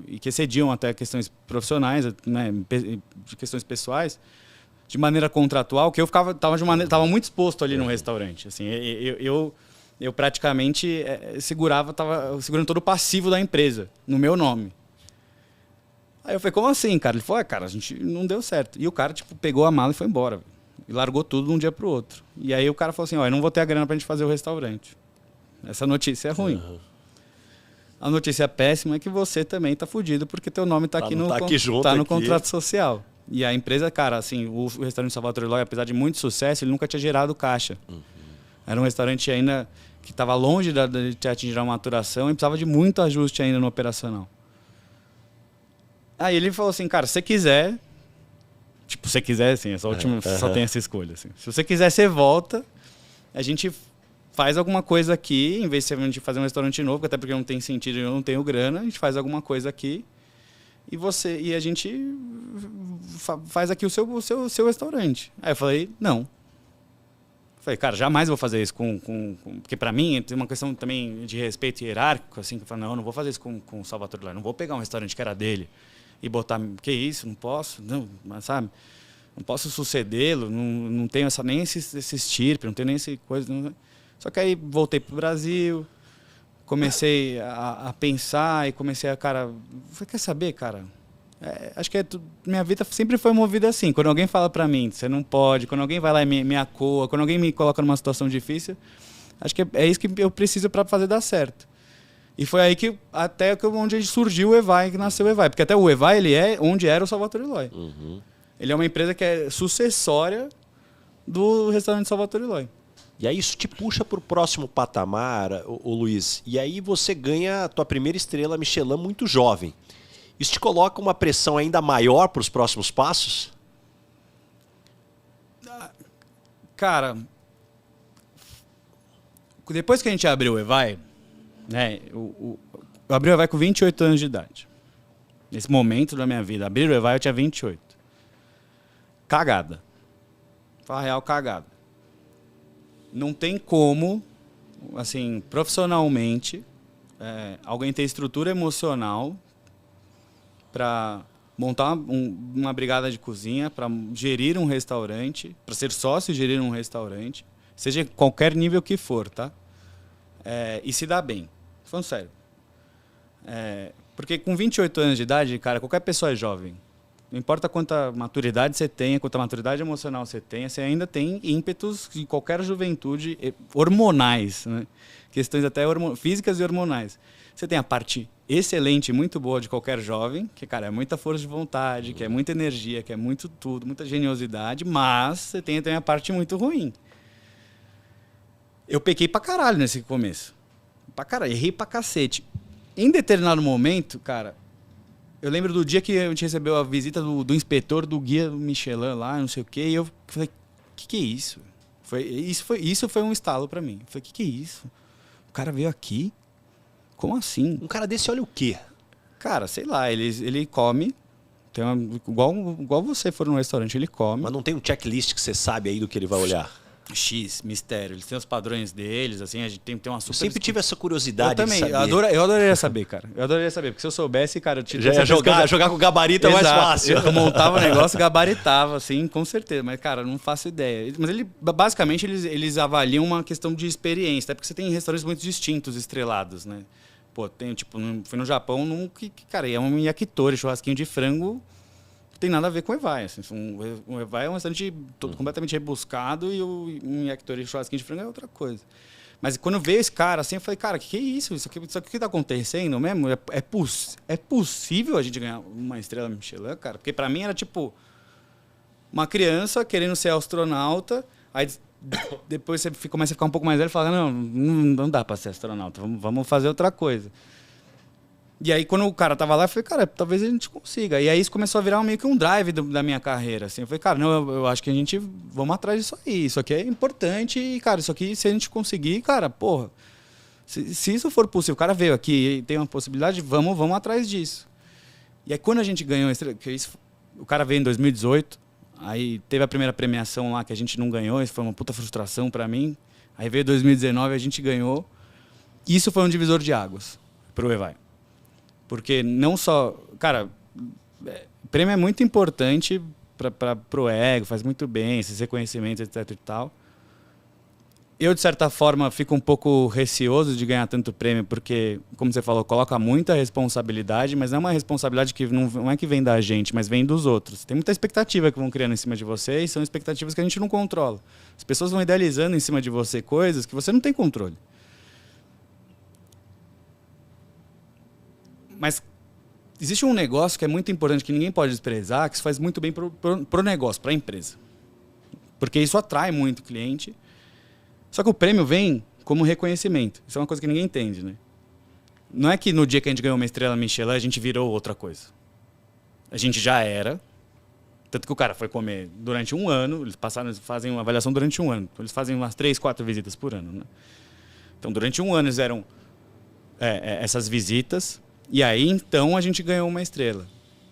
e que excediam até questões profissionais, né, de questões pessoais, de maneira contratual, que eu tava muito exposto ali no restaurante. Assim, eu praticamente estava segurando todo o passivo da empresa, no meu nome. Aí eu falei, como assim, cara? Ele falou, cara, a gente não deu certo. E o cara, tipo, pegou a mala e foi embora. Véio. E largou tudo de um dia pro outro. E aí o cara falou assim, eu não vou ter a grana pra gente fazer o restaurante. Essa notícia é ruim. Uhum. A notícia péssima é que você também tá fudido, porque teu nome tá aqui no contrato social. E a empresa, cara, assim, o restaurante Salvatore Eloy, apesar de muito sucesso, ele nunca tinha gerado caixa. Uhum. Era um restaurante ainda que estava longe de atingir a maturação e precisava de muito ajuste ainda no operacional. Aí ele falou assim, cara, se você quiser... Tipo, se você quiser, assim, só tem essa escolha. Assim. Se você quiser, você volta, a gente faz alguma coisa aqui, em vez de a gente fazer um restaurante novo, até porque não tem sentido, eu não tenho grana, a gente faz alguma coisa aqui e a gente faz aqui o seu restaurante. Aí eu falei, não. Falei, cara, jamais vou fazer isso porque para mim tem uma questão também de respeito hierárquico, assim, que eu falei, não vou fazer isso com o Salvatore Eloy, não vou pegar um restaurante que era dele e botar, que isso, não posso, não, mas sabe, não posso sucedê-lo, não tenho nem esse estirpe, não tenho nem essa coisa. Não. Só que aí voltei pro Brasil, comecei a pensar e comecei a, cara, quer saber, cara? Acho que minha vida sempre foi movida assim. Quando alguém fala pra mim, você não pode, quando alguém vai lá e me acoa, quando alguém me coloca numa situação difícil, acho que é isso que eu preciso para fazer dar certo. E foi aí onde surgiu o Evai, que nasceu o Evai. Porque até o Evai, ele é onde era o Salvatore Eloy. Uhum. Ele é uma empresa que é sucessória do restaurante Salvatore Eloy. E aí isso te puxa para o próximo patamar, ô Luiz. E aí você ganha a tua primeira estrela Michelin muito jovem. Isso te coloca uma pressão ainda maior para os próximos passos? Cara, depois que a gente abriu o Evai, né, eu abri o Evai com 28 anos de idade. Nesse momento da minha vida, abrir o Evai eu tinha 28. Cagada. Fala real, cagada. Não tem como, assim, profissionalmente, alguém ter estrutura emocional para montar uma brigada de cozinha, para gerir um restaurante, para ser sócio e gerir um restaurante, seja qualquer nível que for, tá? E se dar bem. Falando sério. Porque com 28 anos de idade, cara, qualquer pessoa é jovem. Não importa quanta maturidade você tenha, quanta maturidade emocional você tenha, você ainda tem ímpetos de qualquer juventude hormonais, né? Questões até físicas e hormonais. Você tem a parte excelente, muito boa de qualquer jovem, que, cara, é muita força de vontade, que é muita energia, que é muito tudo, muita geniosidade, mas você tem também a parte muito ruim. Eu pequei pra caralho nesse começo. Pra caralho, errei pra cacete. Em determinado momento, cara, eu lembro do dia que a gente recebeu a visita do inspetor do guia Michelin lá, não sei o quê, e eu falei, que é isso? Isso foi um estalo pra mim. Eu falei, que é isso? O cara veio aqui? Como assim? Um cara desse olha o quê? Cara, sei lá, ele come, igual você for num restaurante, ele come. Mas não tem um checklist que você sabe aí do que ele vai olhar? X, mistério. Eles têm os padrões deles, assim, a gente tem uma super... Eu sempre tive essa curiosidade eu também, de saber. eu adoraria saber, cara. Eu adoraria saber, porque se eu soubesse, cara... Já ia jogar com gabarito é mais fácil. Eu montava o negócio e gabaritava, assim, com certeza. Mas, cara, não faço ideia. Mas basicamente, eles avaliam uma questão de experiência, até porque você tem restaurantes muito distintos, estrelados, né? Pô, tem, tipo, fui no Japão, cara, é um yakitori, churrasquinho de frango... tem nada a ver com o Evai. Assim. O Evai é um restaurante completamente rebuscado e um yakitori churrasquinho de frango é outra coisa. Mas quando veio esse cara, assim, eu falei, cara, que é isso? Isso aqui tá acontecendo mesmo? É possível a gente ganhar uma estrela Michelin, cara? Porque pra mim era tipo uma criança querendo ser astronauta, aí depois você começa a ficar um pouco mais velho e fala, não dá pra ser astronauta, vamos fazer outra coisa. E aí, quando o cara tava lá, eu falei, cara, talvez a gente consiga. E aí, isso começou a virar meio que um drive da minha carreira, assim. Eu falei, cara, não, eu acho que vamos atrás disso aí. Isso aqui é importante e, cara, isso aqui, se a gente conseguir, cara, porra, se isso for possível, o cara veio aqui e tem uma possibilidade, vamos atrás disso. E aí, quando a gente ganhou a estrela, o cara veio em 2018, aí teve a primeira premiação lá que a gente não ganhou, isso foi uma puta frustração pra mim. Aí veio 2019, a gente ganhou. Isso foi um divisor de águas pro Evai. Porque não só... Cara, prêmio é muito importante pro ego, faz muito bem, esses reconhecimentos, etc e tal. Eu, de certa forma, fico um pouco receoso de ganhar tanto prêmio, porque, como você falou, coloca muita responsabilidade, mas não é uma responsabilidade que não é que vem da gente, mas vem dos outros. Tem muita expectativa que vão criando em cima de você e são expectativas que a gente não controla. As pessoas vão idealizando em cima de você coisas que você não tem controle. Mas existe um negócio que é muito importante, que ninguém pode desprezar, que se faz muito bem pro negócio, para a empresa. Porque isso atrai muito cliente. Só que o prêmio vem como reconhecimento. Isso é uma coisa que ninguém entende, né? Não é que no dia que a gente ganhou uma estrela Michelin, a gente virou outra coisa. A gente já era. Tanto que o cara foi comer durante um ano, eles fazem uma avaliação durante um ano. Então, eles fazem umas 3, 4 visitas por ano, né? Então, durante um ano, eles eram essas visitas. E aí, então, a gente ganhou uma estrela.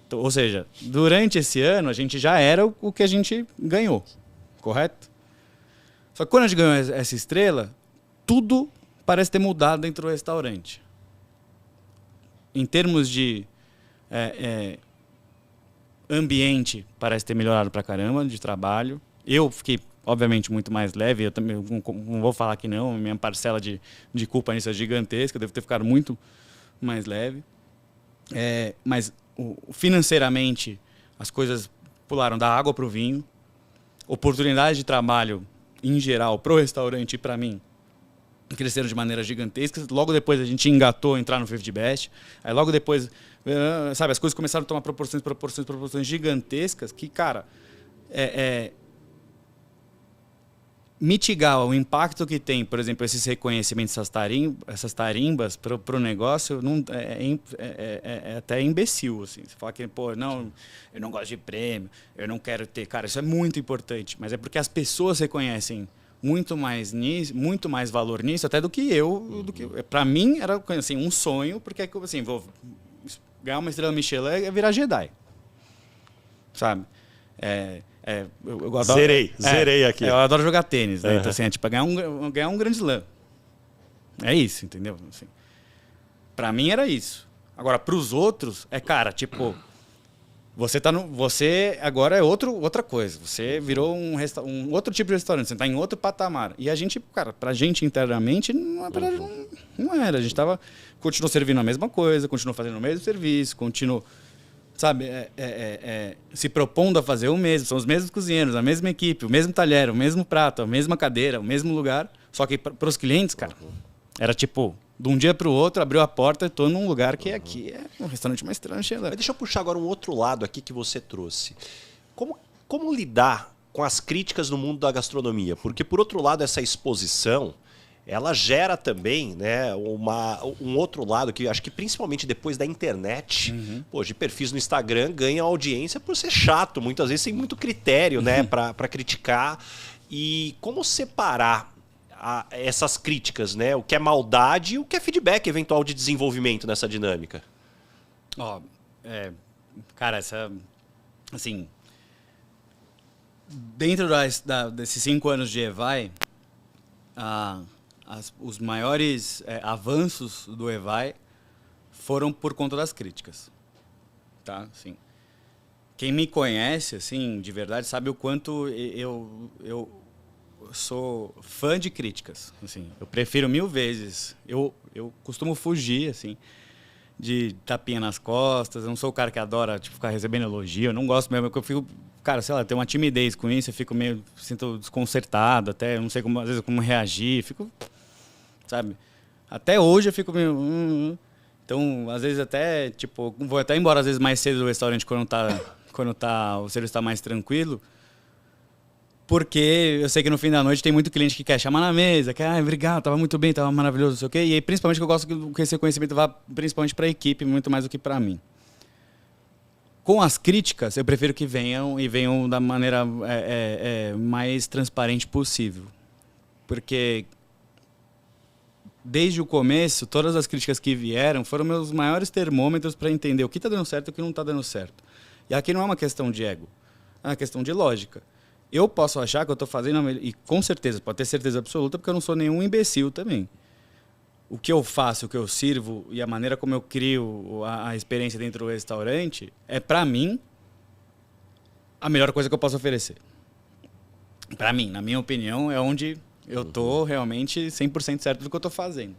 Então, ou seja, durante esse ano, a gente já era o que a gente ganhou. Correto? Só que quando a gente ganhou essa estrela, tudo parece ter mudado dentro do restaurante. Em termos de ambiente, parece ter melhorado pra caramba, de trabalho. Eu fiquei, obviamente, muito mais leve. Eu também não vou falar que não. Minha parcela de culpa nisso é gigantesca. Eu devo ter ficado muito mais leve. Mas financeiramente as coisas pularam da água para o vinho. Oportunidades de trabalho em geral pro restaurante e para mim cresceram de maneira gigantesca. Logo depois a gente engatou a entrar no 50 Best. Aí logo depois, sabe, as coisas começaram a tomar proporções gigantescas que, cara, mitigar o impacto que tem, por exemplo, esses reconhecimentos, essas tarimbas para o negócio, é até imbecil. Assim. Você fala que, pô, não, eu não gosto de prêmio, eu não quero ter. Cara, isso é muito importante, mas é porque as pessoas reconhecem muito mais valor nisso, até do que eu. Para mim, era assim, um sonho, porque assim, vou ganhar uma estrela Michelin é virar Jedi. Sabe? Eu adoro, zerei aqui. Eu adoro jogar tênis, né? Então, assim, é tipo ganhar um grande slam. É isso, entendeu? Assim, pra mim era isso. Agora, pros outros, cara, tipo, você agora é outra coisa. Você virou um outro tipo de restaurante, você tá em outro patamar. E a gente, cara, pra gente internamente, não era. A gente continuou servindo a mesma coisa, continuou fazendo o mesmo serviço, continuou... Sabe, se propondo a fazer o mesmo, são os mesmos cozinheiros, a mesma equipe, o mesmo talher, o mesmo prato, a mesma cadeira, o mesmo lugar. Só que para os clientes, cara, era tipo, de um dia para o outro, abriu a porta e estou num lugar que aqui é um restaurante mais estrangeiro. Mas deixa eu puxar agora um outro lado aqui que você trouxe. Como lidar com as críticas no mundo da gastronomia? Porque, por outro lado, essa exposição... ela gera também, né, um outro lado que acho que principalmente depois da internet, de perfis no Instagram ganha audiência por ser chato, muitas vezes sem muito critério, né, para criticar. E como separar essas críticas, né, o que é maldade e o que é feedback eventual de desenvolvimento nessa dinâmica? Cara, assim, dentro desses 5 anos de EVAI, os maiores avanços do EVAI foram por conta das críticas. Tá? Assim, quem me conhece, assim, de verdade, sabe o quanto eu sou fã de críticas. Assim, eu prefiro 1000 vezes. Eu costumo fugir, assim, de tapinha nas costas. Eu não sou o cara que adora tipo, ficar recebendo elogio. Eu não gosto mesmo. Eu fico, cara, sei lá, tenho uma timidez com isso. Eu fico meio, sinto desconcertado até. Não sei como, às vezes, como reagir. Fico, sabe? Até hoje eu fico meio... Então, às vezes até, tipo, vou até embora às vezes mais cedo do restaurante quando o serviço está mais tranquilo, porque eu sei que no fim da noite tem muito cliente que quer chamar na mesa, que obrigado, tava muito bem, tava maravilhoso, não sei o quê. E aí, principalmente que eu gosto que esse reconhecimento vá principalmente para a equipe, muito mais do que para mim. Com as críticas, eu prefiro que venham e venham da maneira mais transparente possível. Porque desde o começo, todas as críticas que vieram foram meus maiores termômetros para entender o que está dando certo e o que não está dando certo. E aqui não é uma questão de ego, é uma questão de lógica. Eu posso achar que eu estou fazendo, e com certeza, pode ter certeza absoluta, porque eu não sou nenhum imbecil também. O que eu faço, o que eu sirvo e a maneira como eu crio a experiência dentro do restaurante é, para mim, a melhor coisa que eu posso oferecer. Para mim, na minha opinião, é onde eu tô realmente 100% certo do que eu tô fazendo.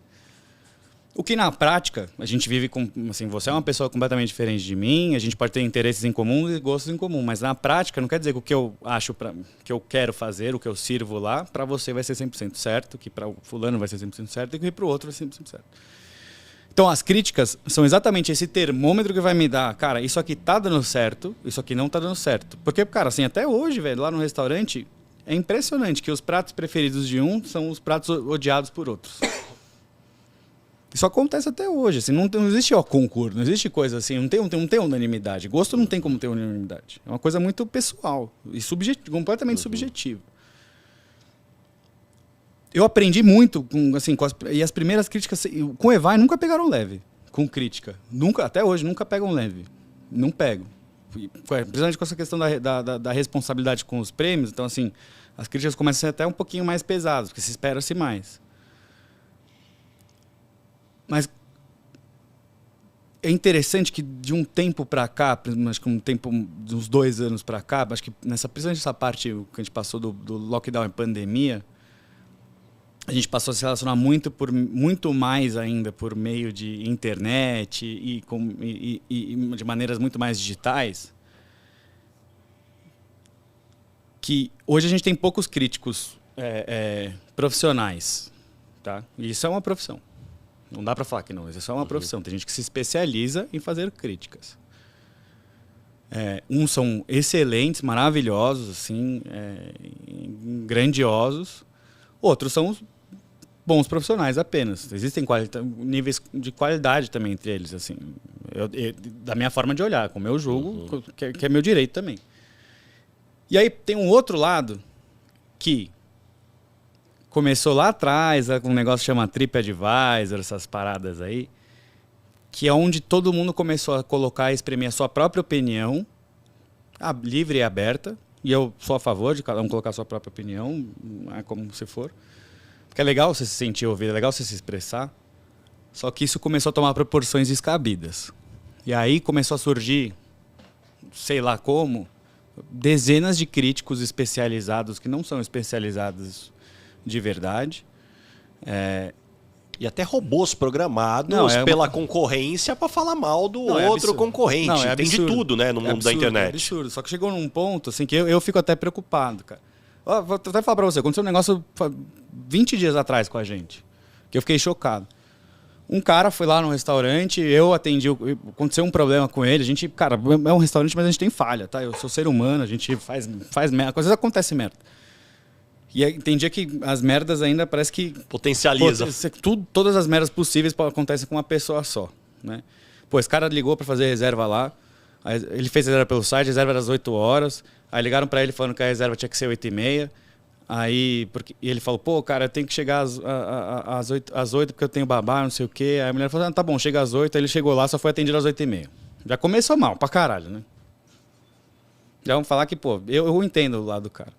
O que na prática, a gente vive com... Assim, você é uma pessoa completamente diferente de mim, a gente pode ter interesses em comum e gostos em comum, mas na prática não quer dizer que o que eu acho, que eu quero fazer, o que eu sirvo lá, para você vai ser 100% certo, que para o fulano vai ser 100% certo e que para o outro vai ser 100% certo. Então as críticas são exatamente esse termômetro que vai me dar, cara, isso aqui tá dando certo, isso aqui não tá dando certo. Porque, cara, assim, até hoje, velho, lá no restaurante... É impressionante que os pratos preferidos de um são os pratos odiados por outros. Isso acontece até hoje. Assim, não existe concurso, não existe coisa assim, não tem unanimidade. Gosto não tem como ter unanimidade. É uma coisa muito pessoal e completamente subjetiva. Eu aprendi muito e as primeiras críticas com o EVAI nunca pegaram leve. Com crítica. Nunca, até hoje, nunca pegam leve. Não pego. Principalmente com essa questão da responsabilidade com os prêmios, então assim, as críticas começam a ser até um pouquinho mais pesadas, porque se espera-se mais. Mas é interessante que de um tempo para cá, acho que de uns 2 anos para cá, acho que principalmente essa parte que a gente passou do lockdown e pandemia, a gente passou a se relacionar muito mais ainda por meio de internet e de maneiras muito mais digitais, que hoje a gente tem poucos críticos profissionais, tá? E isso é uma profissão. Não dá para falar que não, isso é uma profissão. Tem gente que se especializa em fazer críticas. Uns são excelentes, maravilhosos, assim, grandiosos. Outros são bons profissionais apenas. Existem níveis de qualidade também entre eles, assim. Da minha forma de olhar, como eu julgo, que é meu direito também. E aí tem um outro lado que começou lá atrás, com um negócio que chama TripAdvisor, essas paradas aí, que é onde todo mundo começou a colocar e exprimir a sua própria opinião, livre e aberta, e eu sou a favor de cada um colocar a sua própria opinião, como se for. Porque é legal você se sentir ouvido, é legal você se expressar. Só que isso começou a tomar proporções descabidas. E aí começou a surgir, sei lá como, dezenas de críticos especializados que não são especializados de verdade. E até robôs programados pela concorrência para falar mal do outro concorrente. Não, tem de tudo, né, no mundo da internet. É absurdo. Só que chegou num ponto assim, que eu fico até preocupado, cara. Vou até falar pra você, aconteceu um negócio 20 dias atrás com a gente, que eu fiquei chocado. Um cara foi lá no restaurante, eu atendi, aconteceu um problema com ele, a gente, cara, é um restaurante, mas a gente tem falha, tá? Eu sou ser humano, a gente faz merda, às vezes acontece merda. E tem dia que as merdas ainda parece que... Potencializa. Todas as merdas possíveis acontecem com uma pessoa só, né? Pô, esse cara ligou pra fazer reserva lá, ele fez reserva pelo site, a reserva era às 8 horas, aí ligaram pra ele falando que a reserva tinha que ser 8h30, aí e ele falou, pô, cara, eu tenho que chegar às 8 porque eu tenho babá, não sei o quê. Aí a mulher falou, tá bom, chega às 8, aí ele chegou lá, só foi atendido às 8h30. Já começou mal, pra caralho, né? Já vamos falar que, pô, eu entendo o lado do cara.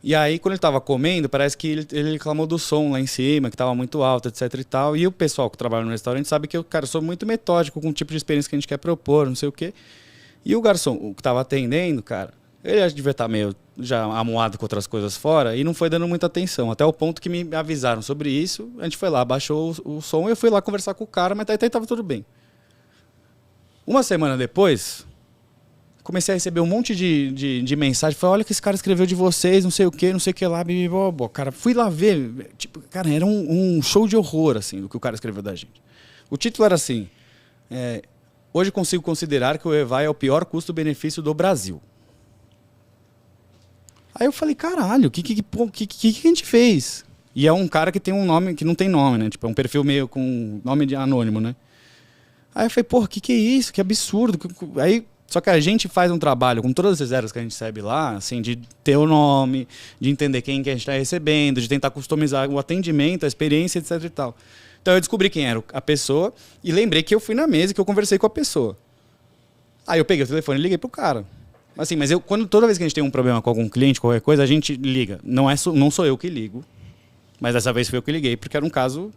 E aí, quando ele tava comendo, parece que ele reclamou do som lá em cima, que tava muito alto, etc e tal. E o pessoal que trabalha no restaurante sabe que eu, cara, sou muito metódico com o tipo de experiência que a gente quer propor, não sei o quê. E o garçom, o que tava atendendo, cara, ele já devia estar meio já amuado com outras coisas fora e não foi dando muita atenção. Até o ponto que me avisaram sobre isso, a gente foi lá, baixou o som e eu fui lá conversar com o cara, mas até tava tudo bem. Uma semana depois, comecei a receber um monte de mensagem. Falei, olha o que esse cara escreveu de vocês, não sei o que lá, bibibobo. Cara, fui lá ver. Tipo, cara, era um show de horror, assim, do que o cara escreveu da gente. O título era assim, hoje consigo considerar que o Evai é o pior custo-benefício do Brasil. Aí eu falei, caralho, o que a gente fez? E é um cara que tem um nome, que não tem nome, né? Tipo, é um perfil meio com nome de anônimo, né? Aí eu falei, porra, que é isso? Que absurdo. Aí, só que a gente faz um trabalho com todas as eras que a gente recebe lá, assim, de ter o nome, de entender quem que a gente está recebendo, de tentar customizar o atendimento, a experiência, etc e tal. Então eu descobri quem era a pessoa e lembrei que eu fui na mesa e que eu conversei com a pessoa. Aí eu peguei o telefone e liguei pro cara. Assim, mas toda vez que a gente tem um problema com algum cliente, qualquer coisa, a gente liga. Não sou eu que ligo, mas dessa vez foi eu que liguei, porque era um caso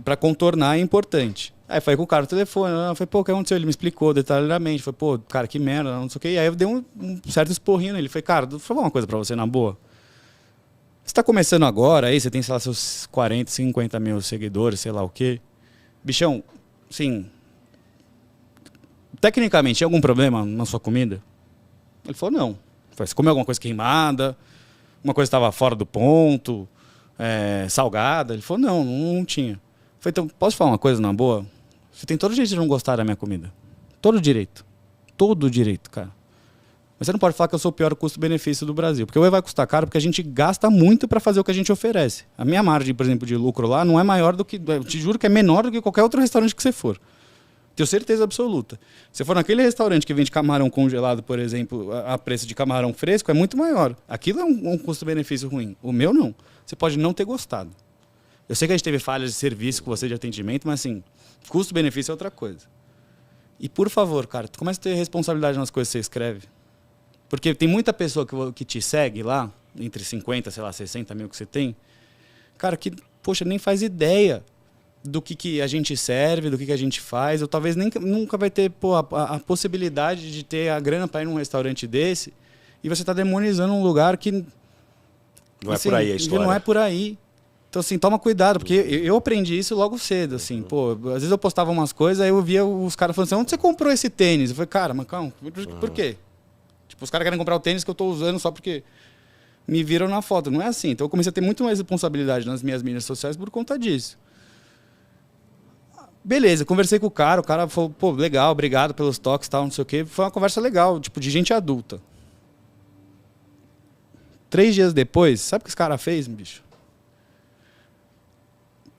para contornar é importante. Aí falei com o cara no telefone, falei, pô, o que aconteceu? Ele me explicou detalhadamente. Falei, pô, cara, que merda, não sei o quê. E aí eu dei um certo esporrinho nele. Falei, cara, deixa eu falar uma coisa pra você na boa. Você tá começando agora aí, você tem, sei lá, seus 40, 50 mil seguidores, sei lá o quê. Bichão, assim, tecnicamente, tinha algum problema na sua comida? Ele falou, não. Falei, você comeu alguma coisa queimada? Uma coisa estava fora do ponto? Salgada? Ele falou, não tinha. Falei, então, posso falar uma coisa na boa? Você tem todo o direito de não gostar da minha comida. Todo o direito. Todo o direito, cara. Mas você não pode falar que eu sou o pior custo-benefício do Brasil. Porque vai custar caro porque a gente gasta muito para fazer o que a gente oferece. A minha margem, por exemplo, de lucro lá não é maior do que... Eu te juro que é menor do que qualquer outro restaurante que você for. Tenho certeza absoluta. Se for naquele restaurante que vende camarão congelado, por exemplo, a preço de camarão fresco, é muito maior. Aquilo é um custo-benefício ruim. O meu não. Você pode não ter gostado. Eu sei que a gente teve falhas de serviço com você de atendimento, mas assim, custo-benefício é outra coisa. E por favor, cara, tu começa a ter responsabilidade nas coisas que você escreve. Porque tem muita pessoa que te segue lá, entre 50, sei lá, 60 mil que você tem, cara, que, poxa, nem faz ideia do que a gente serve, do que a gente faz. Ou talvez nunca vai ter a possibilidade de ter a grana para ir num restaurante desse e você está demonizando um lugar que... Não é por aí a história. Não é por aí. Então, assim, toma cuidado, porque eu aprendi isso logo cedo, assim, pô, às vezes eu postava umas coisas, aí eu via os caras falando assim, onde você comprou esse tênis? Eu falei, cara, mas calma, por quê? Tipo, os caras querem comprar o tênis que eu tô usando só porque me viram na foto. Não é assim. Então eu comecei a ter muito mais responsabilidade nas minhas mídias sociais por conta disso. Beleza, conversei com o cara falou, pô, legal, obrigado pelos toques e tal, não sei o quê. Foi uma conversa legal, tipo, de gente adulta. 3 dias depois, sabe o que esse cara fez, bicho?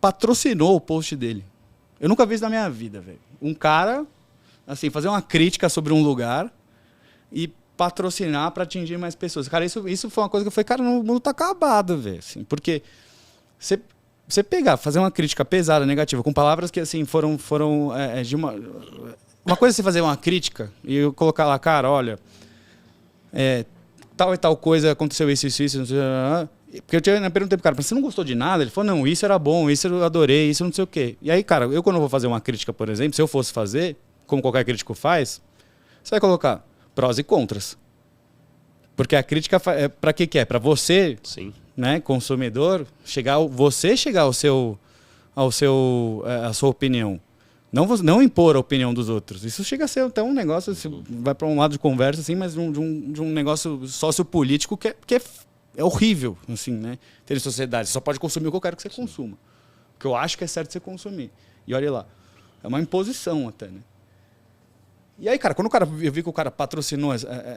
Patrocinou o post dele. Eu nunca vi isso na minha vida, velho. Um cara, assim, fazer uma crítica sobre um lugar e patrocinar para atingir mais pessoas. Cara, isso foi uma coisa que eu falei, cara, o mundo tá acabado, velho. Assim, porque você pegar, fazer uma crítica pesada, negativa, com palavras que, assim, foram de uma... Uma coisa é você fazer uma crítica e eu colocar lá, cara, olha, tal e tal coisa, aconteceu isso, não sei... Porque eu perguntei pro cara, mas você não gostou de nada? Ele falou, não, isso era bom, isso eu adorei, isso não sei o quê. E aí, cara, eu quando eu vou fazer uma crítica, por exemplo, se eu fosse fazer, como qualquer crítico faz, você vai colocar prós e contras. Porque a crítica é para que é? Para você, sim, né, consumidor, chegar ao seu a sua opinião. Não impor a opinião dos outros. Isso chega a ser até um negócio, vai para um lado de conversa, assim, mas de um negócio sociopolítico que é horrível, assim, né? Ter em sociedade. Você só pode consumir o que eu quero que você consuma. O que eu acho que é certo você consumir. E olha lá. É uma imposição até, né? E aí, cara, quando eu vi que o cara patrocinou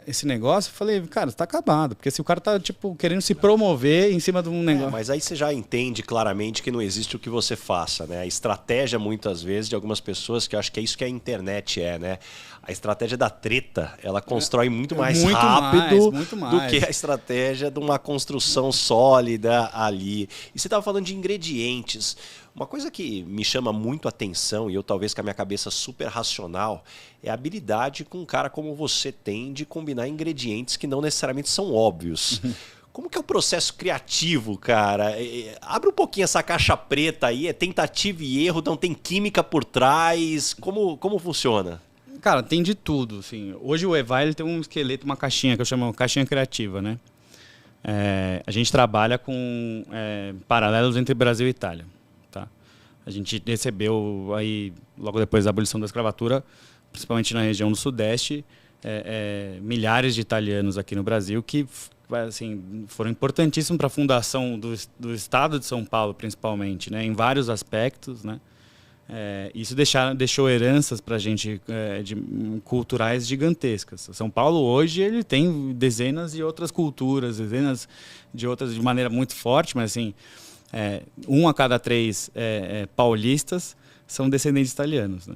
esse negócio, eu falei, cara, tá acabado. Porque se o cara tá, tipo, querendo se promover em cima de um negócio... mas aí você já entende claramente que não existe o que você faça, né? A estratégia, muitas vezes, de algumas pessoas, que eu acho que é isso que a internet né? A estratégia da treta, ela constrói muito mais rápido do que a estratégia de uma construção sólida ali. E você estava falando de ingredientes. Uma coisa que me chama muito a atenção, e eu talvez com a minha cabeça super racional, é a habilidade que um cara como você tem de combinar ingredientes que não necessariamente são óbvios. Como que é o processo criativo, cara? Abre um pouquinho essa caixa preta aí, é tentativa e erro, não tem química por trás. Como funciona? Cara, tem de tudo, assim. Hoje o Evai ele tem um esqueleto, uma caixinha que eu chamo caixinha criativa, né? A gente trabalha com paralelos entre Brasil e Itália, tá? A gente recebeu aí, logo depois da abolição da escravatura, principalmente na região do Sudeste, milhares de italianos aqui no Brasil que assim, foram importantíssimos para a fundação do Estado de São Paulo, principalmente, né? Em vários aspectos, né? Isso deixou heranças para a gente culturais gigantescas. São Paulo hoje ele tem dezenas de outras culturas, dezenas de outras de maneira muito forte, mas assim, 1 a cada 3 paulistas são descendentes italianos, né?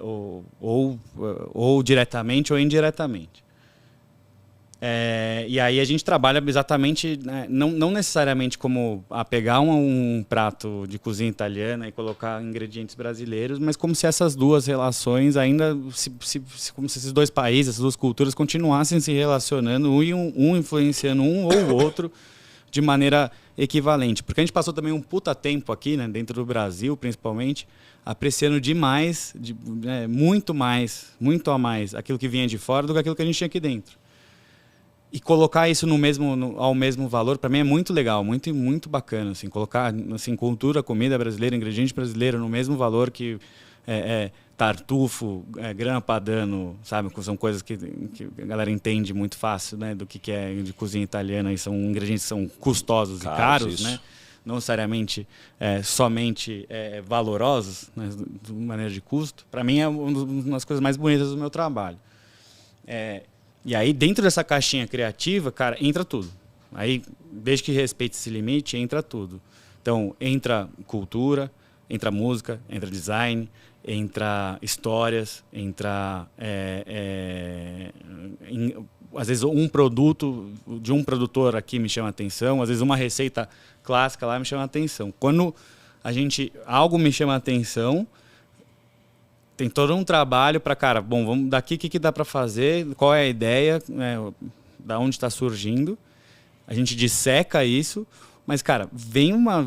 Ou diretamente ou indiretamente. E aí a gente trabalha exatamente, né, não necessariamente como pegar um prato de cozinha italiana e colocar ingredientes brasileiros, mas como se essas duas relações ainda, como se esses dois países, essas duas culturas continuassem se relacionando, um influenciando um ou o outro de maneira equivalente. Porque a gente passou também um puta tempo aqui, né, dentro do Brasil principalmente, apreciando demais, muito a mais aquilo que vinha de fora do que aquilo que a gente tinha aqui dentro. E colocar isso ao mesmo valor, para mim é muito legal, muito bacana. Assim, colocar assim, cultura, comida brasileira, ingrediente brasileiro no mesmo valor que tartufo, grana padano, sabe? São coisas que a galera entende muito fácil, né? Do que é de cozinha italiana. E são ingredientes que são custosos e caros, né? Não necessariamente somente valorosos, né? De maneira de custo. Para mim é uma das coisas mais bonitas do meu trabalho. E aí, dentro dessa caixinha criativa, cara, entra tudo. Aí, desde que respeite esse limite, entra tudo. Então, entra cultura, entra música, entra design, entra histórias, entra... às vezes, um produto de um produtor aqui me chama a atenção, às vezes, uma receita clássica lá me chama a atenção. Quando algo me chama a atenção... Tem todo um trabalho para, cara, bom, vamos daqui o que dá para fazer, qual é a ideia, da onde está surgindo. A gente disseca isso, mas, cara, vem uma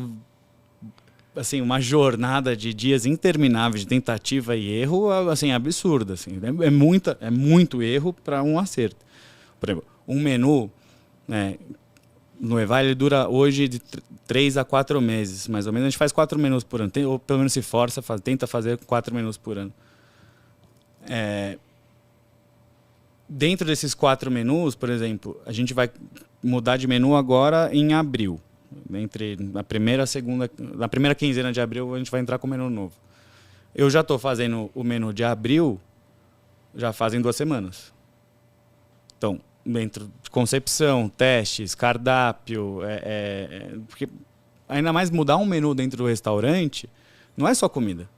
uma jornada de dias intermináveis de tentativa e erro, assim, absurda. Assim, é muito erro para um acerto. Por exemplo, um menu, né, no Evai ele dura hoje de 3 a 4 meses, mais ou menos. A gente faz 4 menus por ano, ou pelo menos se força, tenta fazer 4 menus por ano. Dentro desses 4 menus, por exemplo, a gente vai mudar de menu agora em abril. Entre a primeira e a segunda, na primeira quinzena de abril a gente vai entrar com o menu novo. Eu já estou fazendo o menu de abril já fazem 2 semanas. Então, dentro de concepção, testes, cardápio, porque ainda mais mudar um menu dentro do restaurante não é só comida.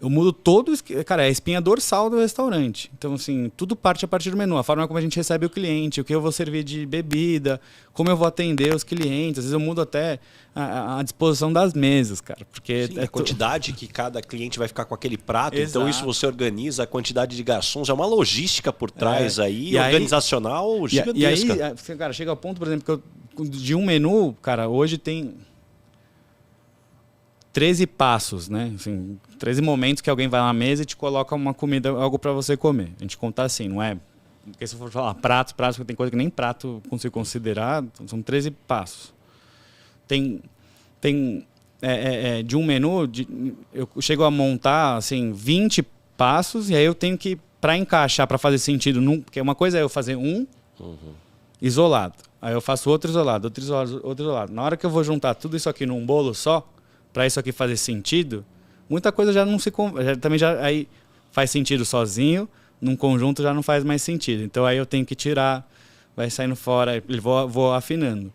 Eu mudo todo, cara, é a espinha dorsal do restaurante. Então, assim, tudo parte a partir do menu. A forma como a gente recebe o cliente, o que eu vou servir de bebida, como eu vou atender os clientes. Às vezes eu mudo até a disposição das mesas, cara. Porque sim, a quantidade que cada cliente vai ficar com aquele prato. Exato. Então, isso você organiza, a quantidade de garçons. É uma logística por trás aí, organizacional gigantesca. E aí, cara, chega ao ponto, por exemplo, que de um menu, cara, hoje tem 13 passos, né? Assim, 13 momentos que alguém vai na mesa e te coloca uma comida, algo para você comer. A gente conta assim, não é? Porque se for falar pratos, porque tem coisa que nem prato consigo considerar, são 13 passos. Tem de um menu, eu chego a montar assim 20 passos e aí eu tenho que, para encaixar, para fazer sentido, porque uma coisa é eu fazer isolado, aí eu faço outro isolado, outro isolado. Na hora que eu vou juntar tudo isso aqui num bolo só, para isso aqui fazer sentido, muita coisa já não se aí faz sentido sozinho, num conjunto já não faz mais sentido. Então aí eu tenho que tirar, vai saindo fora, vou afinando.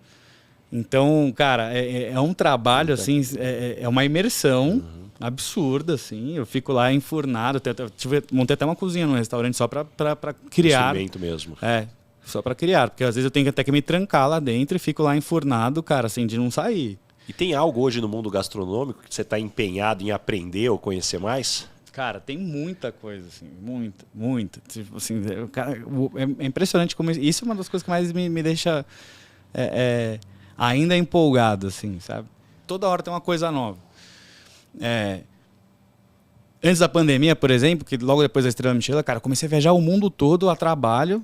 Então, cara, é um trabalho assim, é uma imersão absurda, assim. Eu fico lá enfurnado, montei até uma cozinha no restaurante só para criar. Instrumento mesmo. Só para criar, porque às vezes eu tenho até que me trancar lá dentro e fico lá enfurnado, cara, assim, de não sair. E tem algo hoje no mundo gastronômico que você está empenhado em aprender ou conhecer mais? Cara, tem muita coisa, assim, muita. Tipo, assim, cara, é impressionante como isso é uma das coisas que mais me deixa ainda empolgado, assim, sabe? Toda hora tem uma coisa nova. Antes da pandemia, por exemplo, que logo depois da Estrela Michelin, cara, eu comecei a viajar o mundo todo a trabalho.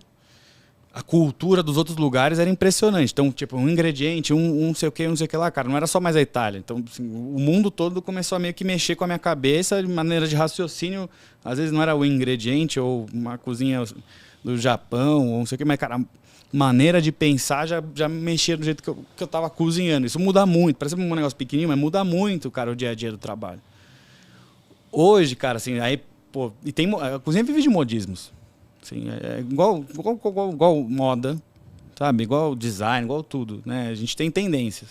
A cultura dos outros lugares era impressionante. Então, tipo, um ingrediente, um não sei o que lá, cara. Não era só mais a Itália. Então, assim, o mundo todo começou a meio que mexer com a minha cabeça de maneira de raciocínio. Às vezes não era o ingrediente ou uma cozinha do Japão, ou não sei o que, mas, cara, a maneira de pensar já mexia do jeito que eu tava cozinhando. Isso muda muito. Parece um negócio pequenininho, mas muda muito, cara, o dia a dia do trabalho. Hoje, cara, assim, aí, pô, e a cozinha vive de modismos. Assim, igual moda, sabe? Igual design, igual tudo, né? A gente tem tendências.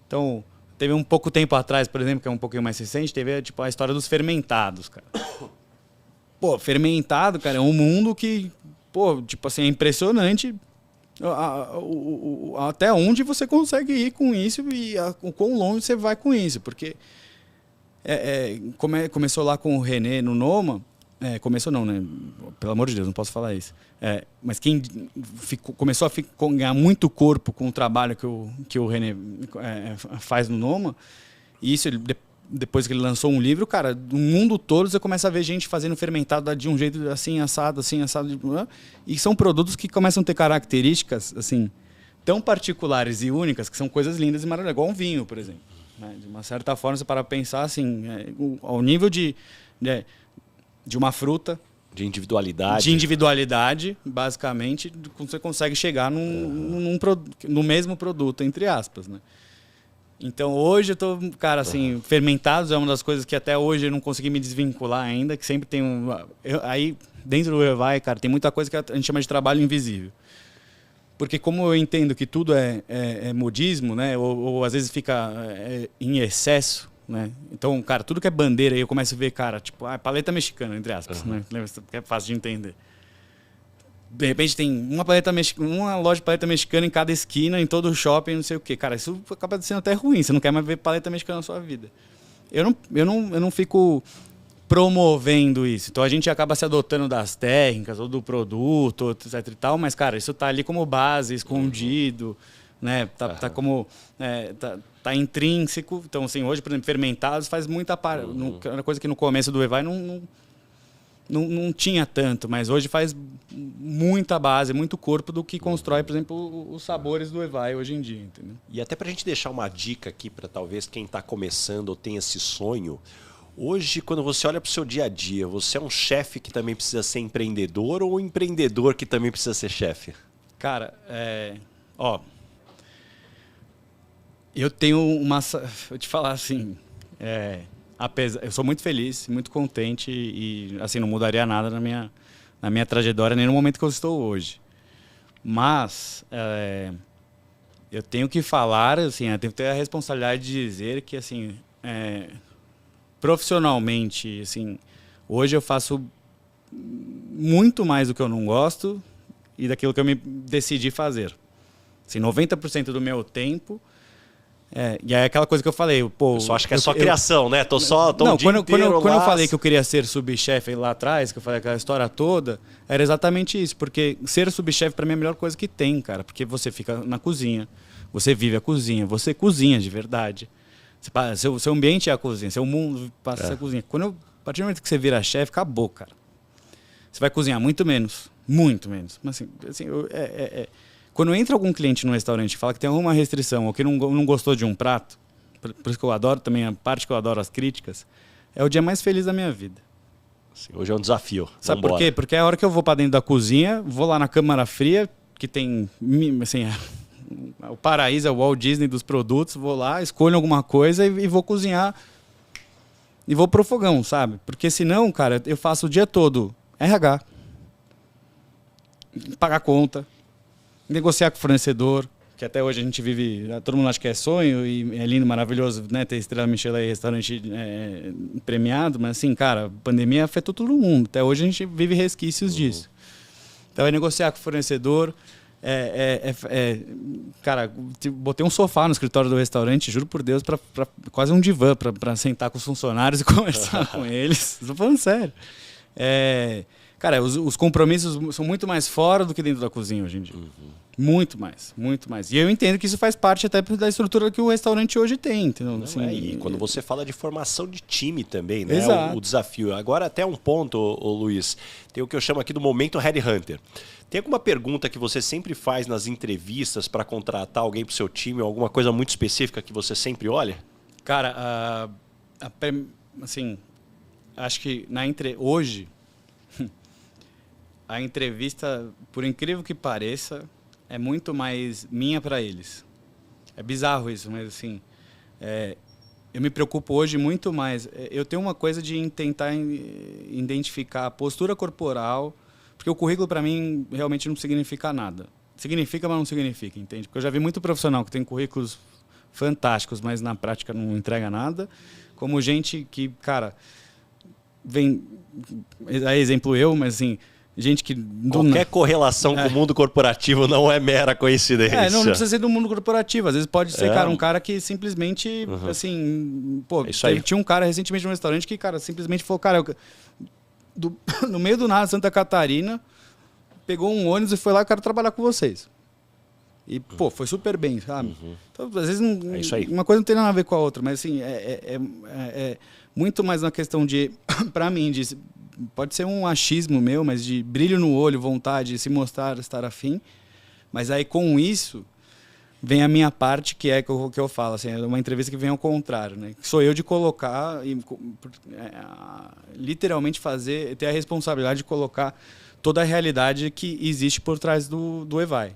Então, teve um pouco tempo atrás, por exemplo, que é um pouquinho mais recente, teve tipo a história dos fermentados, cara. Pô, fermentado, cara, é um mundo que, pô, tipo assim, é impressionante até onde você consegue ir com isso e o quão longe você vai com isso, porque começou lá com o René no Noma. Começou não, né? Pelo amor de Deus, não posso falar isso. Mas quem começou a ganhar muito corpo com o trabalho que o René faz no Noma, e isso depois que ele lançou um livro, cara, no mundo todo você começa a ver gente fazendo fermentado de um jeito assim, assado. E são produtos que começam a ter características assim, tão particulares e únicas, que são coisas lindas e maravilhosas, igual um vinho, por exemplo. Né? De uma certa forma, você para pensar assim, ao nível de uma fruta. De individualidade. Basicamente, você consegue chegar no mesmo produto, entre aspas, né? Então, hoje eu tô, cara, assim, fermentados é uma das coisas que até hoje eu não consegui me desvincular ainda, que sempre tem aí, dentro do Evai, cara, tem muita coisa que a gente chama de trabalho invisível. Porque como eu entendo que tudo é modismo, né? Ou às vezes fica em excesso, né? Então, cara, tudo que é bandeira aí eu começo a ver, cara, tipo, paleta mexicana, entre aspas, né? Que é fácil de entender. De repente tem uma loja de paleta mexicana em cada esquina, em todo o shopping, não sei o quê. Cara, isso acaba sendo até ruim, você não quer mais ver paleta mexicana na sua vida. Eu não fico promovendo isso. Então a gente acaba se adotando das técnicas ou do produto, etc e tal, mas, cara, isso tá ali como base, escondido, né? Tá como... tá intrínseco. Então, assim, hoje, por exemplo, fermentados faz muita parte. Uma coisa que no começo do Evai não tinha tanto, mas hoje faz muita base, muito corpo do que constrói, por exemplo, os sabores do Evai hoje em dia, entendeu? E até pra gente deixar uma dica aqui para talvez quem está começando ou tem esse sonho, hoje, quando você olha para o seu dia a dia, você é um chefe que também precisa ser empreendedor ou um empreendedor que também precisa ser chefe? Cara, eu tenho vou te falar assim, eu sou muito feliz, muito contente e assim não mudaria nada na minha trajetória nem no momento que eu estou hoje. Mas eu tenho que falar, assim, eu tenho que ter a responsabilidade de dizer que assim, profissionalmente, assim, hoje eu faço muito mais do que eu não gosto e daquilo que eu me decidi fazer. Assim, 90% do meu tempo. E aí aquela coisa que eu falei, pô... Eu só acho que é só criação, né? Tô um dia inteiro quando eu falei que eu queria ser subchefe lá atrás, que eu falei aquela história toda, era exatamente isso. Porque ser subchefe pra mim é a melhor coisa que tem, cara. Porque você fica na cozinha, você vive a cozinha, você cozinha de verdade. Seu ambiente é a cozinha, seu mundo passa a ser a cozinha. A partir do momento que você vira chefe, acabou, cara. Você vai cozinhar muito menos. Muito menos. Mas assim quando entra algum cliente no restaurante e fala que tem alguma restrição ou que não gostou de um prato, por isso que eu adoro também, a parte que eu adoro as críticas, é o dia mais feliz da minha vida. Sim, hoje é um desafio. Sabe por quê? Porque é a hora que eu vou para dentro da cozinha, vou lá na câmara fria, que tem, assim, o paraíso, é o Walt Disney dos produtos, vou lá, escolho alguma coisa e vou cozinhar e vou pro fogão, sabe? Porque senão, cara, eu faço o dia todo RH, pagar conta, negociar com o fornecedor, que até hoje a gente vive, todo mundo acha que é sonho e é lindo, maravilhoso, né, ter Estrela Michelin e restaurante premiado, mas assim, cara, a pandemia afetou todo mundo, até hoje a gente vive resquícios disso. Então é negociar com o fornecedor, Cara, botei um sofá no escritório do restaurante, juro por Deus, quase um divã para sentar com os funcionários e conversar com eles. Estou falando sério. Cara, os compromissos são muito mais fora do que dentro da cozinha hoje em dia. Muito mais, muito mais. E eu entendo que isso faz parte até da estrutura que o restaurante hoje tem, entendeu? Assim, E quando você fala de formação de time também, né? Exato. O desafio. Agora até um ponto, ô Luiz, tem o que eu chamo aqui do momento Headhunter. Tem alguma pergunta que você sempre faz nas entrevistas para contratar alguém para o seu time, ou alguma coisa muito específica que você sempre olha? Cara, assim, acho que hoje a entrevista, por incrível que pareça, é muito mais minha para eles. É bizarro isso, mas assim, eu me preocupo hoje muito mais. Eu tenho uma coisa de tentar identificar a postura corporal, porque o currículo para mim realmente não significa nada. Significa, mas não significa, entende? Porque eu já vi muito profissional que tem currículos fantásticos, mas na prática não entrega nada, como gente que, cara, vem, exemplo eu, mas assim, gente que... Qualquer correlação com o mundo corporativo não é mera coincidência. Não precisa ser do mundo corporativo. Às vezes pode ser, cara, um cara que simplesmente, assim... Pô, tinha um cara recentemente num restaurante que, cara, simplesmente falou, cara, no meio do nada, Santa Catarina, pegou um ônibus e foi lá, eu quero trabalhar com vocês. E, pô, foi super bem, sabe? Então, às vezes, uma coisa não tem nada a ver com a outra, mas, assim, é muito mais uma questão de, pra mim, pode ser um achismo meu, mas de brilho no olho, vontade de se mostrar, estar afim. Mas aí, com isso, vem a minha parte, que é o que eu falo. Assim, é uma entrevista que vem ao contrário. Né? Sou eu de colocar, literalmente ter a responsabilidade de colocar toda a realidade que existe por trás do Evai.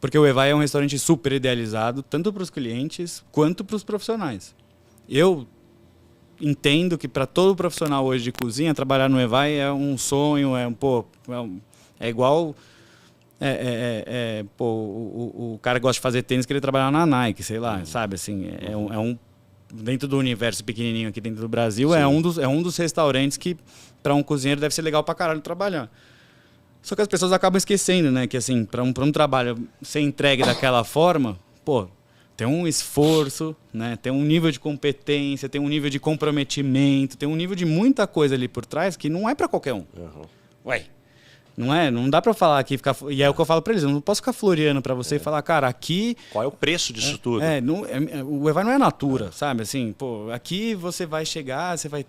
Porque o Evai é um restaurante super idealizado, tanto para os clientes quanto para os profissionais. Eu entendo que para todo profissional hoje de cozinha, trabalhar no Evai é um sonho, é igual o cara que gosta de fazer tênis querer trabalhar na Nike, sei lá, sabe? Assim, dentro do universo pequenininho aqui dentro do Brasil, é um dos restaurantes que para um cozinheiro deve ser legal pra caralho trabalhar. Só que as pessoas acabam esquecendo, né? Que assim, para um trabalho ser entregue daquela forma, pô, tem um esforço, né? Tem um nível de competência, tem um nível de comprometimento, tem um nível de muita coisa ali por trás que não é para qualquer um. Ué, não dá para falar aqui, e é o que eu falo para eles, eu não posso ficar floreando para você e falar, cara, aqui... Qual é o preço disso tudo? O Evai não é natura, sabe? Assim, pô, aqui você vai chegar, você vai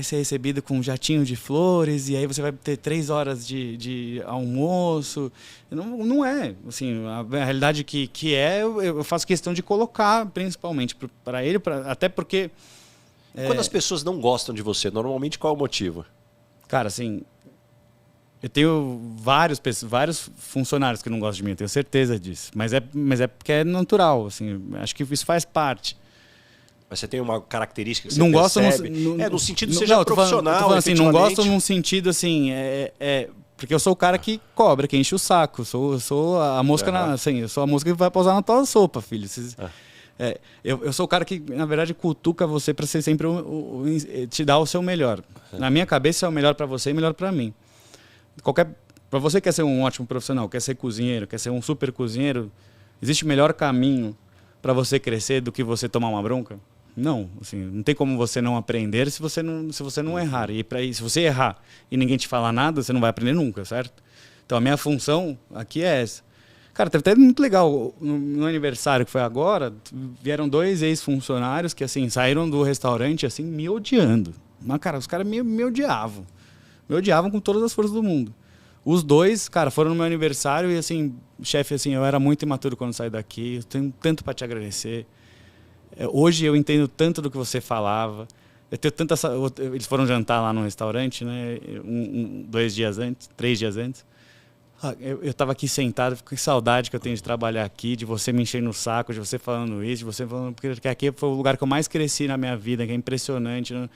ser recebido com um jatinho de flores e aí você vai ter 3 horas de almoço. Não é. Assim, a realidade que eu faço questão de colocar, principalmente para ele, até porque... Quando as pessoas não gostam de você, normalmente qual é o motivo? Cara, assim, eu tenho vários funcionários que não gostam de mim, eu tenho certeza disso. Mas é porque é natural, assim, acho que isso faz parte. Mas você tem uma característica que você não percebe? No sentido de seja profissional, assim, não gosto num sentido assim, porque eu sou o cara que cobra, que enche o saco. Eu sou a mosca eu sou a mosca que vai pousar na tua sopa, filho. Eu sou o cara que, na verdade, cutuca você para ser sempre te dar o seu melhor. Na minha cabeça é o melhor para você e o melhor para mim. Para você que quer ser um ótimo profissional, quer ser cozinheiro, quer ser um super cozinheiro, existe melhor caminho para você crescer do que você tomar uma bronca? Não, assim, não tem como você não aprender se você não errar. Se você errar e ninguém te falar nada, você não vai aprender nunca, certo? Então a minha função aqui é essa. Cara, teve até muito legal. No aniversário que foi agora, vieram 2 ex-funcionários que assim saíram do restaurante assim me odiando. Mas, cara, os caras me odiavam. Me odiavam com todas as forças do mundo. Os 2, cara, foram no meu aniversário e assim, chefe, assim, eu era muito imaturo quando saí daqui, eu tenho tanto para te agradecer. Hoje eu entendo tanto do que você falava. Eu tenho tanta... Eles foram jantar lá no restaurante, né? 3 dias antes. Eu estava aqui sentado, fico com saudade que eu tenho de trabalhar aqui, de você me encher no saco, de você falando isso, de você falando... Porque aqui foi o lugar que eu mais cresci na minha vida, que é impressionante. Né?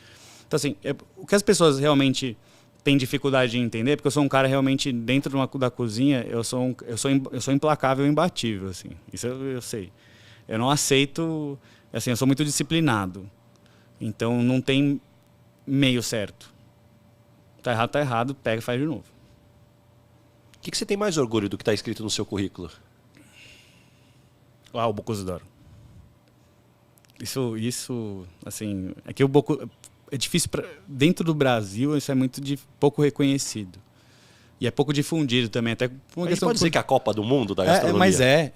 Então, assim, o que as pessoas realmente têm dificuldade de entender, porque eu sou um cara realmente, dentro da cozinha, eu sou implacável e imbatível, assim. Isso eu sei. Eu não aceito... Assim, eu sou muito disciplinado. Então, não tem meio certo. Tá errado, pega e faz de novo. O que você tem mais orgulho do que está escrito no seu currículo? O Bocuse d'Or. Isso, assim, é que o Bocuse... É difícil, dentro do Brasil, isso é muito pouco reconhecido. E é pouco difundido também. Até a gente pode dizer que é a Copa do Mundo da gastronomia?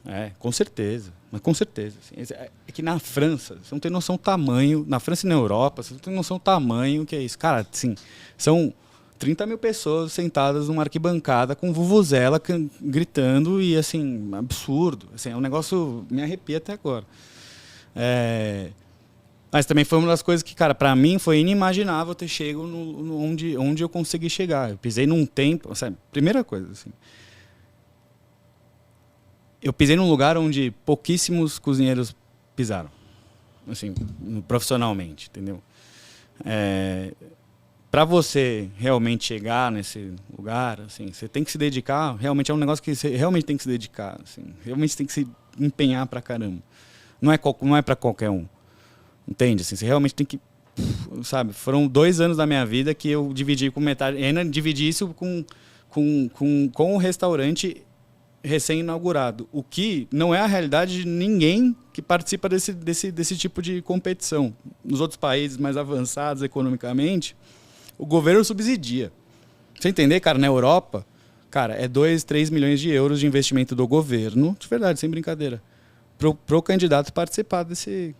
Mas com certeza. Mas com certeza. Assim, é que na França, você não tem noção do tamanho, na França e na Europa, você não tem noção do tamanho que é isso. Cara, assim, são 30 mil pessoas sentadas numa arquibancada com vuvuzela gritando e, assim, absurdo. Assim, é um negócio me arrepia até agora. Mas também foi uma das coisas que, cara, pra mim foi inimaginável ter chegado onde eu consegui chegar. Eu pisei num tempo... Sabe, primeira coisa, assim... Eu pisei num lugar onde pouquíssimos cozinheiros pisaram. Assim, profissionalmente, entendeu? Pra você realmente chegar nesse lugar, assim, você tem que se dedicar. Realmente é um negócio que você realmente tem que se dedicar. Assim, realmente tem que se empenhar pra caramba. Não é pra qualquer um. Entende? Assim, você realmente tem que... Sabe? Foram 2 anos da minha vida que eu dividi com metade... E ainda dividi isso com o restaurante recém-inaugurado. O que não é a realidade de ninguém que participa desse tipo de competição. Nos outros países mais avançados economicamente, o governo subsidia. Você entender, cara, na Europa, cara, é 2, 3 milhões de euros de investimento do governo, de verdade, sem brincadeira, pro candidato participar desse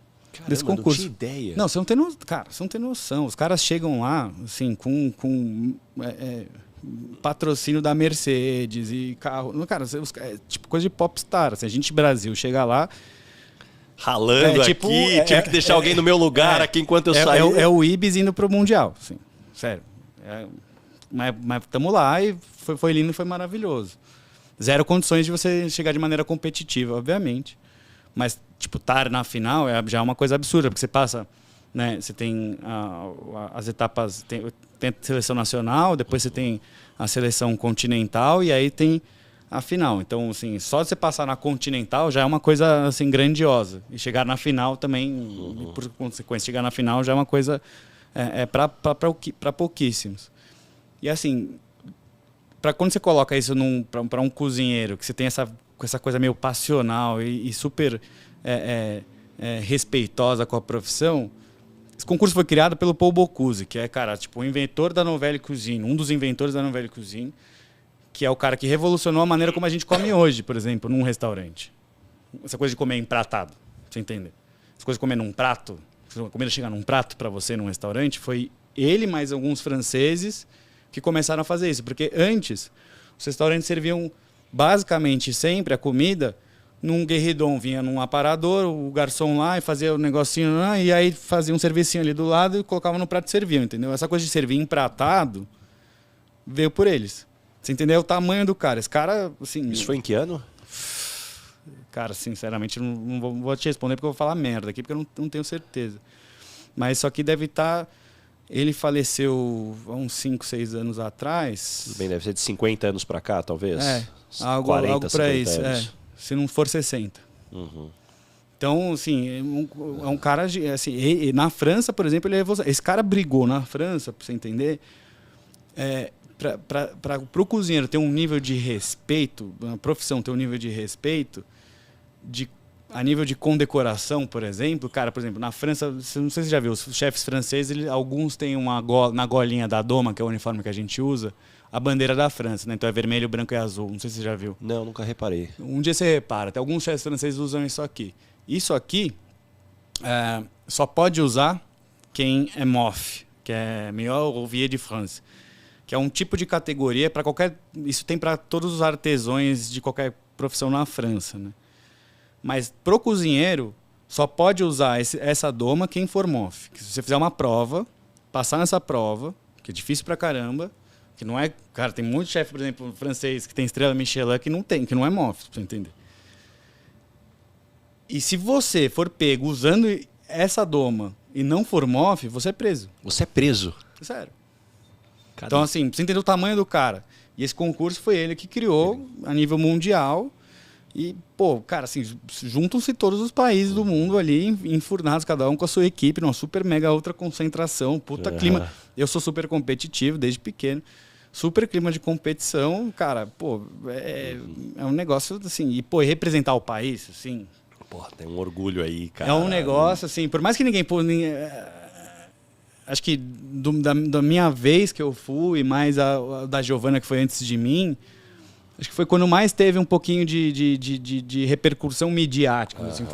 concurso. Não tinha ideia. Não, você não tem cara, você não tem noção. Os caras chegam lá, assim, com patrocínio da Mercedes e carro. Cara, tipo coisa de popstar. Assim, a gente, Brasil, chega lá... Ralando tive que deixar alguém no meu lugar aqui enquanto eu saí. É o Ibis indo pro Mundial, assim, sério. Mas estamos lá e foi lindo e foi maravilhoso. Zero condições de você chegar de maneira competitiva, obviamente. Mas, tipo, estar na final já é uma coisa absurda, porque você passa, né? Você tem as etapas, tem a seleção nacional, depois você tem a seleção continental e aí tem a final. Então, assim, só de você passar na continental já é uma coisa, assim, grandiosa. E chegar na final também, por consequência, chegar na final já é uma coisa para pouquíssimos. E, assim, para quando você coloca isso para um cozinheiro, que você tem essa coisa meio passional e super respeitosa com a profissão, esse concurso foi criado pelo Paul Bocuse, que é, cara, tipo, o inventor da Nouvelle Cuisine, um dos inventores da Nouvelle Cuisine, que é o cara que revolucionou a maneira como a gente come hoje, por exemplo, num restaurante. Essa coisa de comer empratado, pra você entender. Essa coisa de comer num prato, a comida chega num prato para você num restaurante, foi ele mais alguns franceses que começaram a fazer isso. Porque antes, os restaurantes serviam basicamente sempre a comida num guerridon. Vinha num aparador, o garçom lá e fazia o negocinho lá, e aí fazia um servicinho ali do lado e colocava no prato e servia, entendeu? Essa coisa de servir empratado veio por eles. Você entendeu o tamanho do cara? Esse cara, assim... Isso foi em que ano? Cara, sinceramente, não vou te responder porque eu vou falar merda aqui, porque eu não tenho certeza. Mas isso aqui deve estar... Ele faleceu há uns 5, 6 anos atrás. Bem, deve ser de 50 anos para cá, talvez. Algo para isso. Se não for 60. Uhum. Então, assim, é um cara... Assim, na França, por exemplo, esse cara brigou na França, para você entender... Para o cozinheiro ter um nível de respeito, a profissão ter um nível de respeito, a nível de condecoração, por exemplo, cara, por exemplo, na França, não sei se você já viu, os chefes franceses, alguns têm na golinha da doma, que é o uniforme que a gente usa, a bandeira da França, né? Então é vermelho, branco e azul, não sei se você já viu. Não, nunca reparei. Um dia você repara, até alguns chefes franceses usam isso aqui. Isso aqui só pode usar quem é MOF, que é Meilleur Ouvrier de France, que é um tipo de categoria para qualquer... Isso tem para todos os artesãos de qualquer profissão na França, né? Mas pro cozinheiro, só pode usar essa doma quem for MOF. Que se você fizer uma prova, passar nessa prova, que é difícil pra caramba, que não é... Cara, tem muito chefe, por exemplo, francês, que tem estrela Michelin, que não é MOF, pra você entender. E se você for pego usando essa doma e não for MOF, você é preso. Você é preso? Sério. Então, assim, pra você entender o tamanho do cara. E esse concurso foi ele que criou a nível mundial. E, pô, cara, assim, juntam-se todos os países do mundo ali, enfurnados, cada um com a sua equipe, numa super mega outra concentração, puta clima. Eu sou super competitivo desde pequeno. super clima de competição, cara, pô, é um negócio assim, e pô, representar o país, assim. Porra, tem um orgulho aí, cara. É um negócio, assim, por mais que ninguém, acho que da minha vez que eu fui, mais a da Giovana, que foi antes de mim, acho que foi quando mais teve um pouquinho de repercussão midiática. Assim,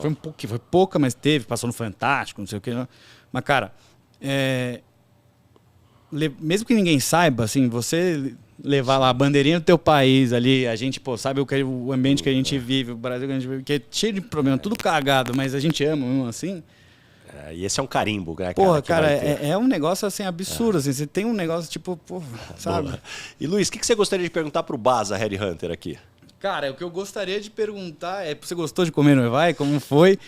foi pouca, mas teve, passou no Fantástico, não sei o que. Mas, cara, mesmo que ninguém saiba, assim, você levar lá a bandeirinha do teu país ali, a gente, pô, sabe o ambiente que a gente vive, o Brasil que a gente vive, que é cheio de problema, tudo cagado, mas a gente ama mesmo assim. E esse é um carimbo, né, cara? Porra, cara, é um negócio assim absurdo, assim, você tem um negócio tipo, pô, sabe? Boa. E Luiz, o que você gostaria de perguntar pro Baza Headhunter aqui? Cara, o que eu gostaria de perguntar é, você gostou de comer no Evai? Como foi?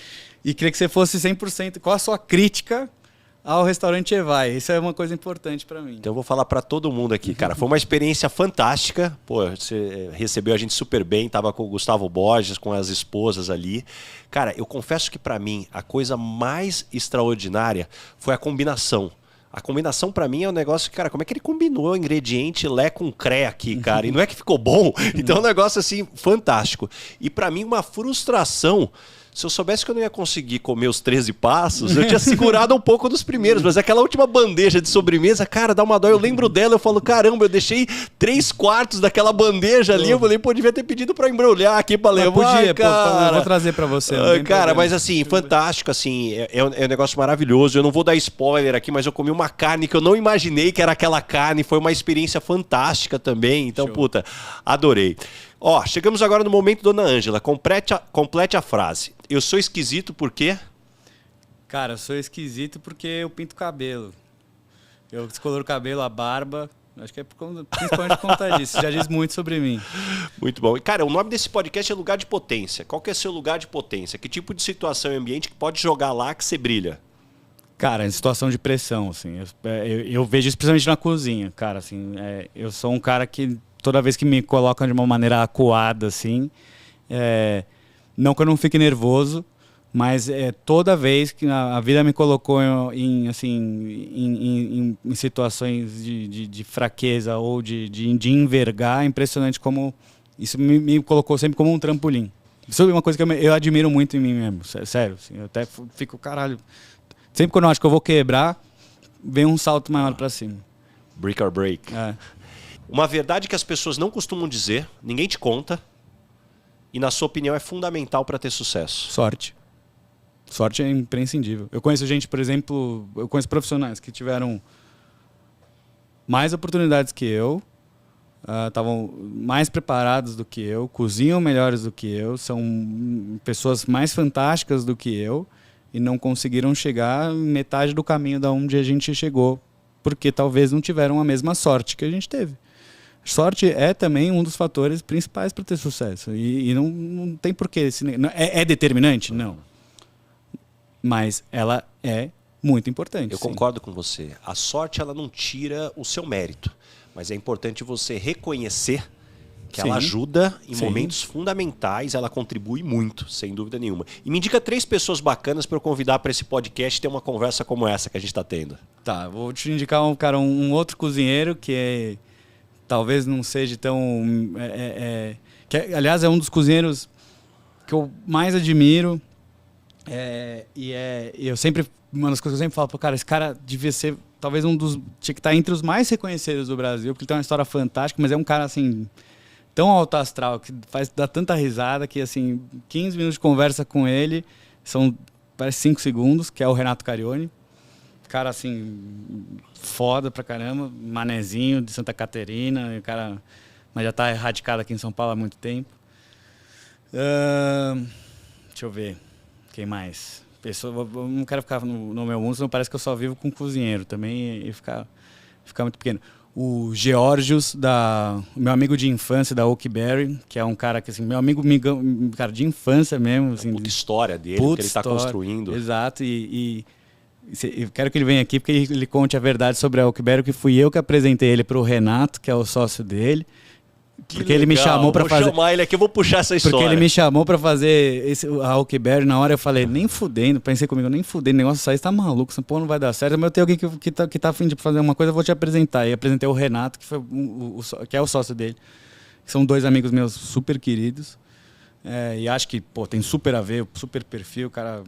E queria que você fosse 100%, qual a sua crítica ao restaurante Evai? Isso é uma coisa importante pra mim. Então eu vou falar pra todo mundo aqui, cara. Foi uma experiência fantástica. Pô, você recebeu a gente super bem, tava com o Gustavo Borges, com as esposas ali. Cara, eu confesso que pra mim a coisa mais extraordinária foi a combinação. A combinação pra mim é um negócio que, cara, como é que ele combinou o ingrediente Lé com Cré aqui, cara? E não é que ficou bom? Então é um negócio assim fantástico. E pra mim uma frustração. Se eu soubesse que eu não ia conseguir comer os 13 passos, eu tinha segurado um pouco dos primeiros. Mas aquela última bandeja de sobremesa, cara, dá uma dó. Eu lembro dela, eu falo, caramba, eu deixei 3/4 daquela bandeja ali. Eu falei, pô, devia ter pedido pra embrulhar aqui pra levar, podia, cara. Eu vou trazer pra você. Cara, mas assim, fantástico, assim, é um negócio maravilhoso. Eu não vou dar spoiler aqui, mas eu comi uma carne que eu não imaginei que era aquela carne. Foi uma experiência fantástica também. Então, show. Puta, adorei. Ó, chegamos agora no momento, dona Ângela. Complete a frase. Eu sou esquisito por quê? Cara, eu sou esquisito porque eu pinto cabelo. Eu descoloro o cabelo, a barba. Acho que é principalmente por conta disso. Já diz muito sobre mim. Muito bom. E, cara, o nome desse podcast é Lugar de Potência. Qual que é o seu lugar de potência? Que tipo de situação e ambiente que pode jogar lá que você brilha? Cara, em situação de pressão, assim. Eu vejo isso principalmente na cozinha. Cara, assim, eu sou um cara que toda vez que me colocam de uma maneira acuada, assim, não que eu não fique nervoso, mas toda vez que a vida me colocou em situações de fraqueza ou de envergar, é impressionante como isso me colocou sempre como um trampolim. Isso é uma coisa que eu admiro muito em mim mesmo, sério. Assim, eu até fico, caralho, sempre quando eu acho que eu vou quebrar, vem um salto maior pra cima. Brick or break. Uma verdade que as pessoas não costumam dizer, ninguém te conta, e na sua opinião é fundamental para ter sucesso. Sorte. Sorte é imprescindível. Eu conheço gente, por exemplo, eu conheço profissionais que tiveram mais oportunidades que eu, estavam mais preparados do que eu, cozinham melhores do que eu, são pessoas mais fantásticas do que eu e não conseguiram chegar metade do caminho da onde a gente chegou, porque talvez não tiveram a mesma sorte que a gente teve. Sorte é também um dos fatores principais para ter sucesso. E não tem porquê. É determinante? Não. Mas ela é muito importante. Eu concordo com você. A sorte ela não tira o seu mérito. Mas é importante você reconhecer que ela ajuda em momentos fundamentais. Ela contribui muito, sem dúvida nenhuma. E me indica 3 pessoas bacanas para eu convidar para esse podcast ter uma conversa como essa que a gente está tendo. Tá, vou te indicar um outro cozinheiro que talvez não seja tão... aliás, é um dos cozinheiros que eu mais admiro. Eu sempre... Uma das coisas que eu sempre falo, cara, esse cara devia ser talvez tinha que estar entre os mais reconhecidos do Brasil, porque ele tem uma história fantástica, mas é um cara, assim, tão alto astral, que dá tanta risada, que, assim, 15 minutos de conversa com ele, parece 5 segundos, que é o Renato Carione. Cara, assim, foda pra caramba, manezinho de Santa Caterina, mas já tá erradicado aqui em São Paulo há muito tempo. Deixa eu ver, quem mais? Eu não quero ficar no meu mundo, senão parece que eu só vivo com cozinheiro também e ficar muito pequeno. O Georgios, meu amigo de infância da Oakberry, que é um cara que, assim, meu amigo, cara de infância mesmo. Assim, puta história dele, que ele está construindo. Exato, eu quero que ele venha aqui porque ele conte a verdade sobre a Oakberry, que fui eu que apresentei ele para o Renato, que é o sócio dele. Porque ele me chamou pra fazer. Vou chamar ele aqui, eu vou puxar essa história. Porque ele me chamou pra fazer a Huckberry. Na hora eu falei, nem fudendo. Pensei comigo, nem fudendo. O negócio aí, você tá maluco. Essa porra não vai dar certo. Mas eu tenho alguém que tá afim de fazer uma coisa, eu vou te apresentar. E apresentei o Renato, que, que é o sócio dele. São dois amigos meus super queridos. E acho que, pô, tem super a ver, super perfil, cara.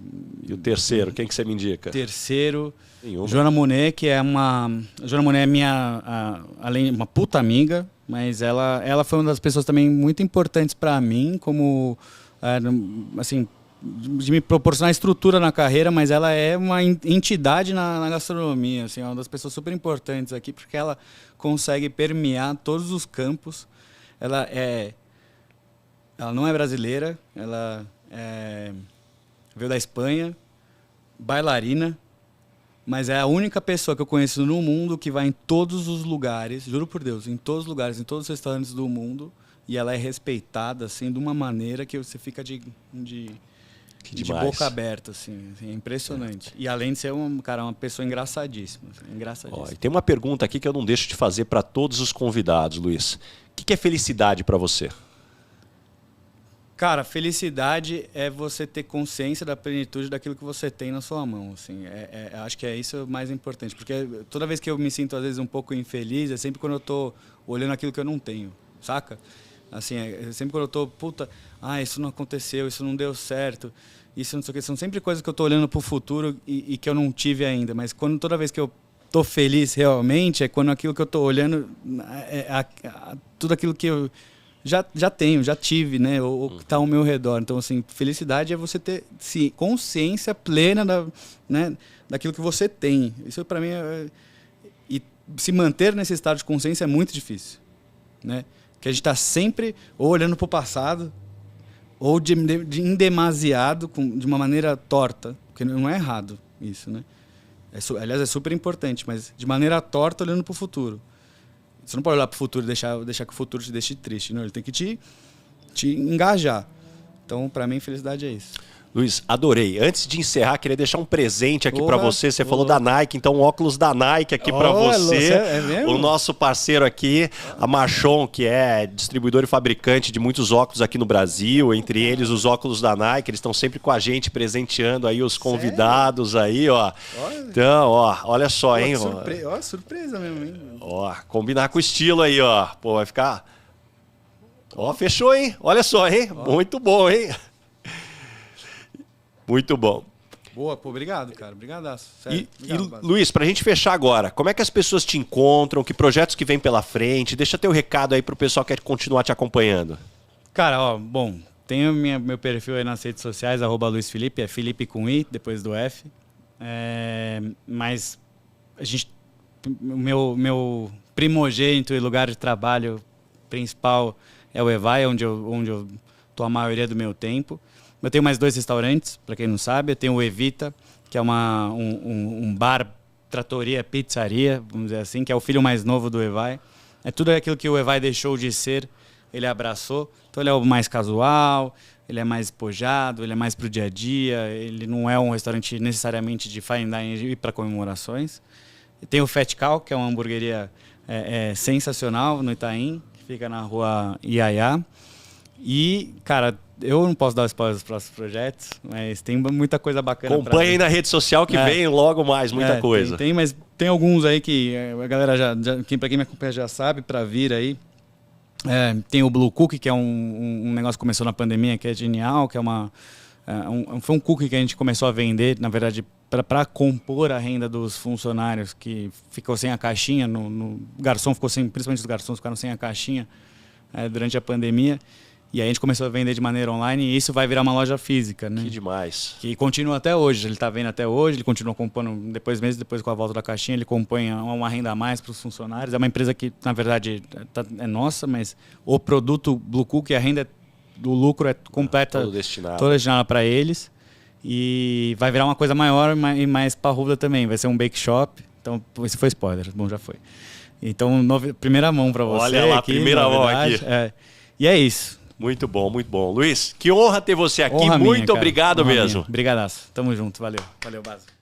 E o terceiro, quem que você me indica? Terceiro, Nenhuma. Joana Monet, que é uma... Joana Monet é minha, além uma puta amiga, mas ela foi uma das pessoas também muito importantes para mim, como, assim, de me proporcionar estrutura na carreira, mas ela é uma entidade na gastronomia, assim, é uma das pessoas super importantes aqui, porque ela consegue permear todos os campos. Ela não é brasileira, ela veio da Espanha, bailarina, mas é a única pessoa que eu conheço no mundo que vai em todos os lugares, juro por Deus, em todos os lugares, em todos os restaurantes do mundo, e ela é respeitada assim de uma maneira que você fica de boca aberta, assim, é impressionante. E além de ser uma pessoa engraçadíssima, engraçadíssima. E tem uma pergunta aqui que eu não deixo de fazer para todos os convidados, Luiz. O que é felicidade para você? Cara, felicidade é você ter consciência da plenitude daquilo que você tem na sua mão, assim. Acho que é isso o mais importante, porque toda vez que eu me sinto às vezes um pouco infeliz, é sempre quando eu tô olhando aquilo que eu não tenho, saca? Assim, é sempre quando eu tô, puta, isso não aconteceu, isso não deu certo, isso não sei o que. São sempre coisas que eu tô olhando pro futuro e que eu não tive ainda, mas toda vez que eu tô feliz realmente, é quando aquilo que eu tô olhando, tudo aquilo que eu já tenho, já tive, né? Ou que está ao meu redor. Então, assim, felicidade é você ter consciência plena daquilo que você tem. Isso, para mim, e se manter nesse estado de consciência é muito difícil, né? Que a gente está sempre ou olhando para o passado ou em demasiado, de uma maneira torta, porque não é errado isso, né? Aliás, é super importante, mas de maneira torta olhando para o futuro. Você não pode olhar para o futuro e deixar que o futuro te deixe triste. Não, ele tem que te engajar. Então, para mim, felicidade é isso. Luiz, adorei. Antes de encerrar, queria deixar um presente aqui para você. Você falou da Nike, então um óculos da Nike aqui para você. É mesmo? O nosso parceiro aqui, a Machon, que é distribuidor e fabricante de muitos óculos aqui no Brasil, entre eles os óculos da Nike. Eles estão sempre com a gente, presenteando aí os convidados aí, ó. Então, olha só, hein? Surpresa mesmo, hein? Combinar com o estilo aí, ó. Pô, vai ficar... fechou, hein? Olha só, hein? Muito bom, hein? Muito bom. Boa, pô, obrigado, cara. Obrigadaço. Sério. Luiz, pra gente fechar agora, como é que as pessoas te encontram? Que projetos que vem pela frente? Deixa teu recado aí pro pessoal que quer continuar te acompanhando. Cara, bom, tenho meu perfil aí nas redes sociais, @LuizFelipe, é Felipe com I, depois do F. Mas o meu primogênito e lugar de trabalho principal é o Evai, onde eu tô a maioria do meu tempo. Eu tenho mais 2 restaurantes, para quem não sabe. Eu tenho o Evita, que é um bar, tratoria, pizzaria, vamos dizer assim, que é o filho mais novo do Evai. É tudo aquilo que o Evai deixou de ser, ele abraçou. Então ele é o mais casual, ele é mais despojado, ele é mais pro dia a dia, ele não é um restaurante necessariamente de fine dining e para comemorações. E tem o Fat Cow, que é uma hamburgueria sensacional no Itaim, que fica na rua Iaiá. E, cara, eu não posso dar spoiler dos próximos projetos, mas tem muita coisa bacana. Acompanhe aí na rede social que vem logo mais muita coisa. Mas tem alguns aí que a galera pra quem me acompanha já sabe, para vir aí. Tem o Blue Cookie, que é um negócio que começou na pandemia, que é genial, que foi um cookie que a gente começou a vender, na verdade, para compor a renda dos funcionários que ficou sem a caixinha, no garçom ficou sem, principalmente os garçons ficaram sem a caixinha durante a pandemia. E aí a gente começou a vender de maneira online e isso vai virar uma loja física, né? Que demais. Que continua até hoje, ele está vendo até hoje, ele continua compondo, meses depois com a volta da caixinha, ele compõe uma renda a mais para os funcionários. É uma empresa que, na verdade, é nossa, mas o produto Blue Cookie, a renda do lucro é completa, toda destinada para eles. E vai virar uma coisa maior e mais parruda também, vai ser um bake shop. Então, esse foi spoiler, bom, já foi. Então, primeira mão para você. Olha lá, aqui, primeira mão aqui. E é isso. Muito bom, muito bom. Luiz, que honra ter você aqui. Honra muito minha, obrigado honra mesmo. Obrigadaço. Tamo junto. Valeu. Valeu, Baso.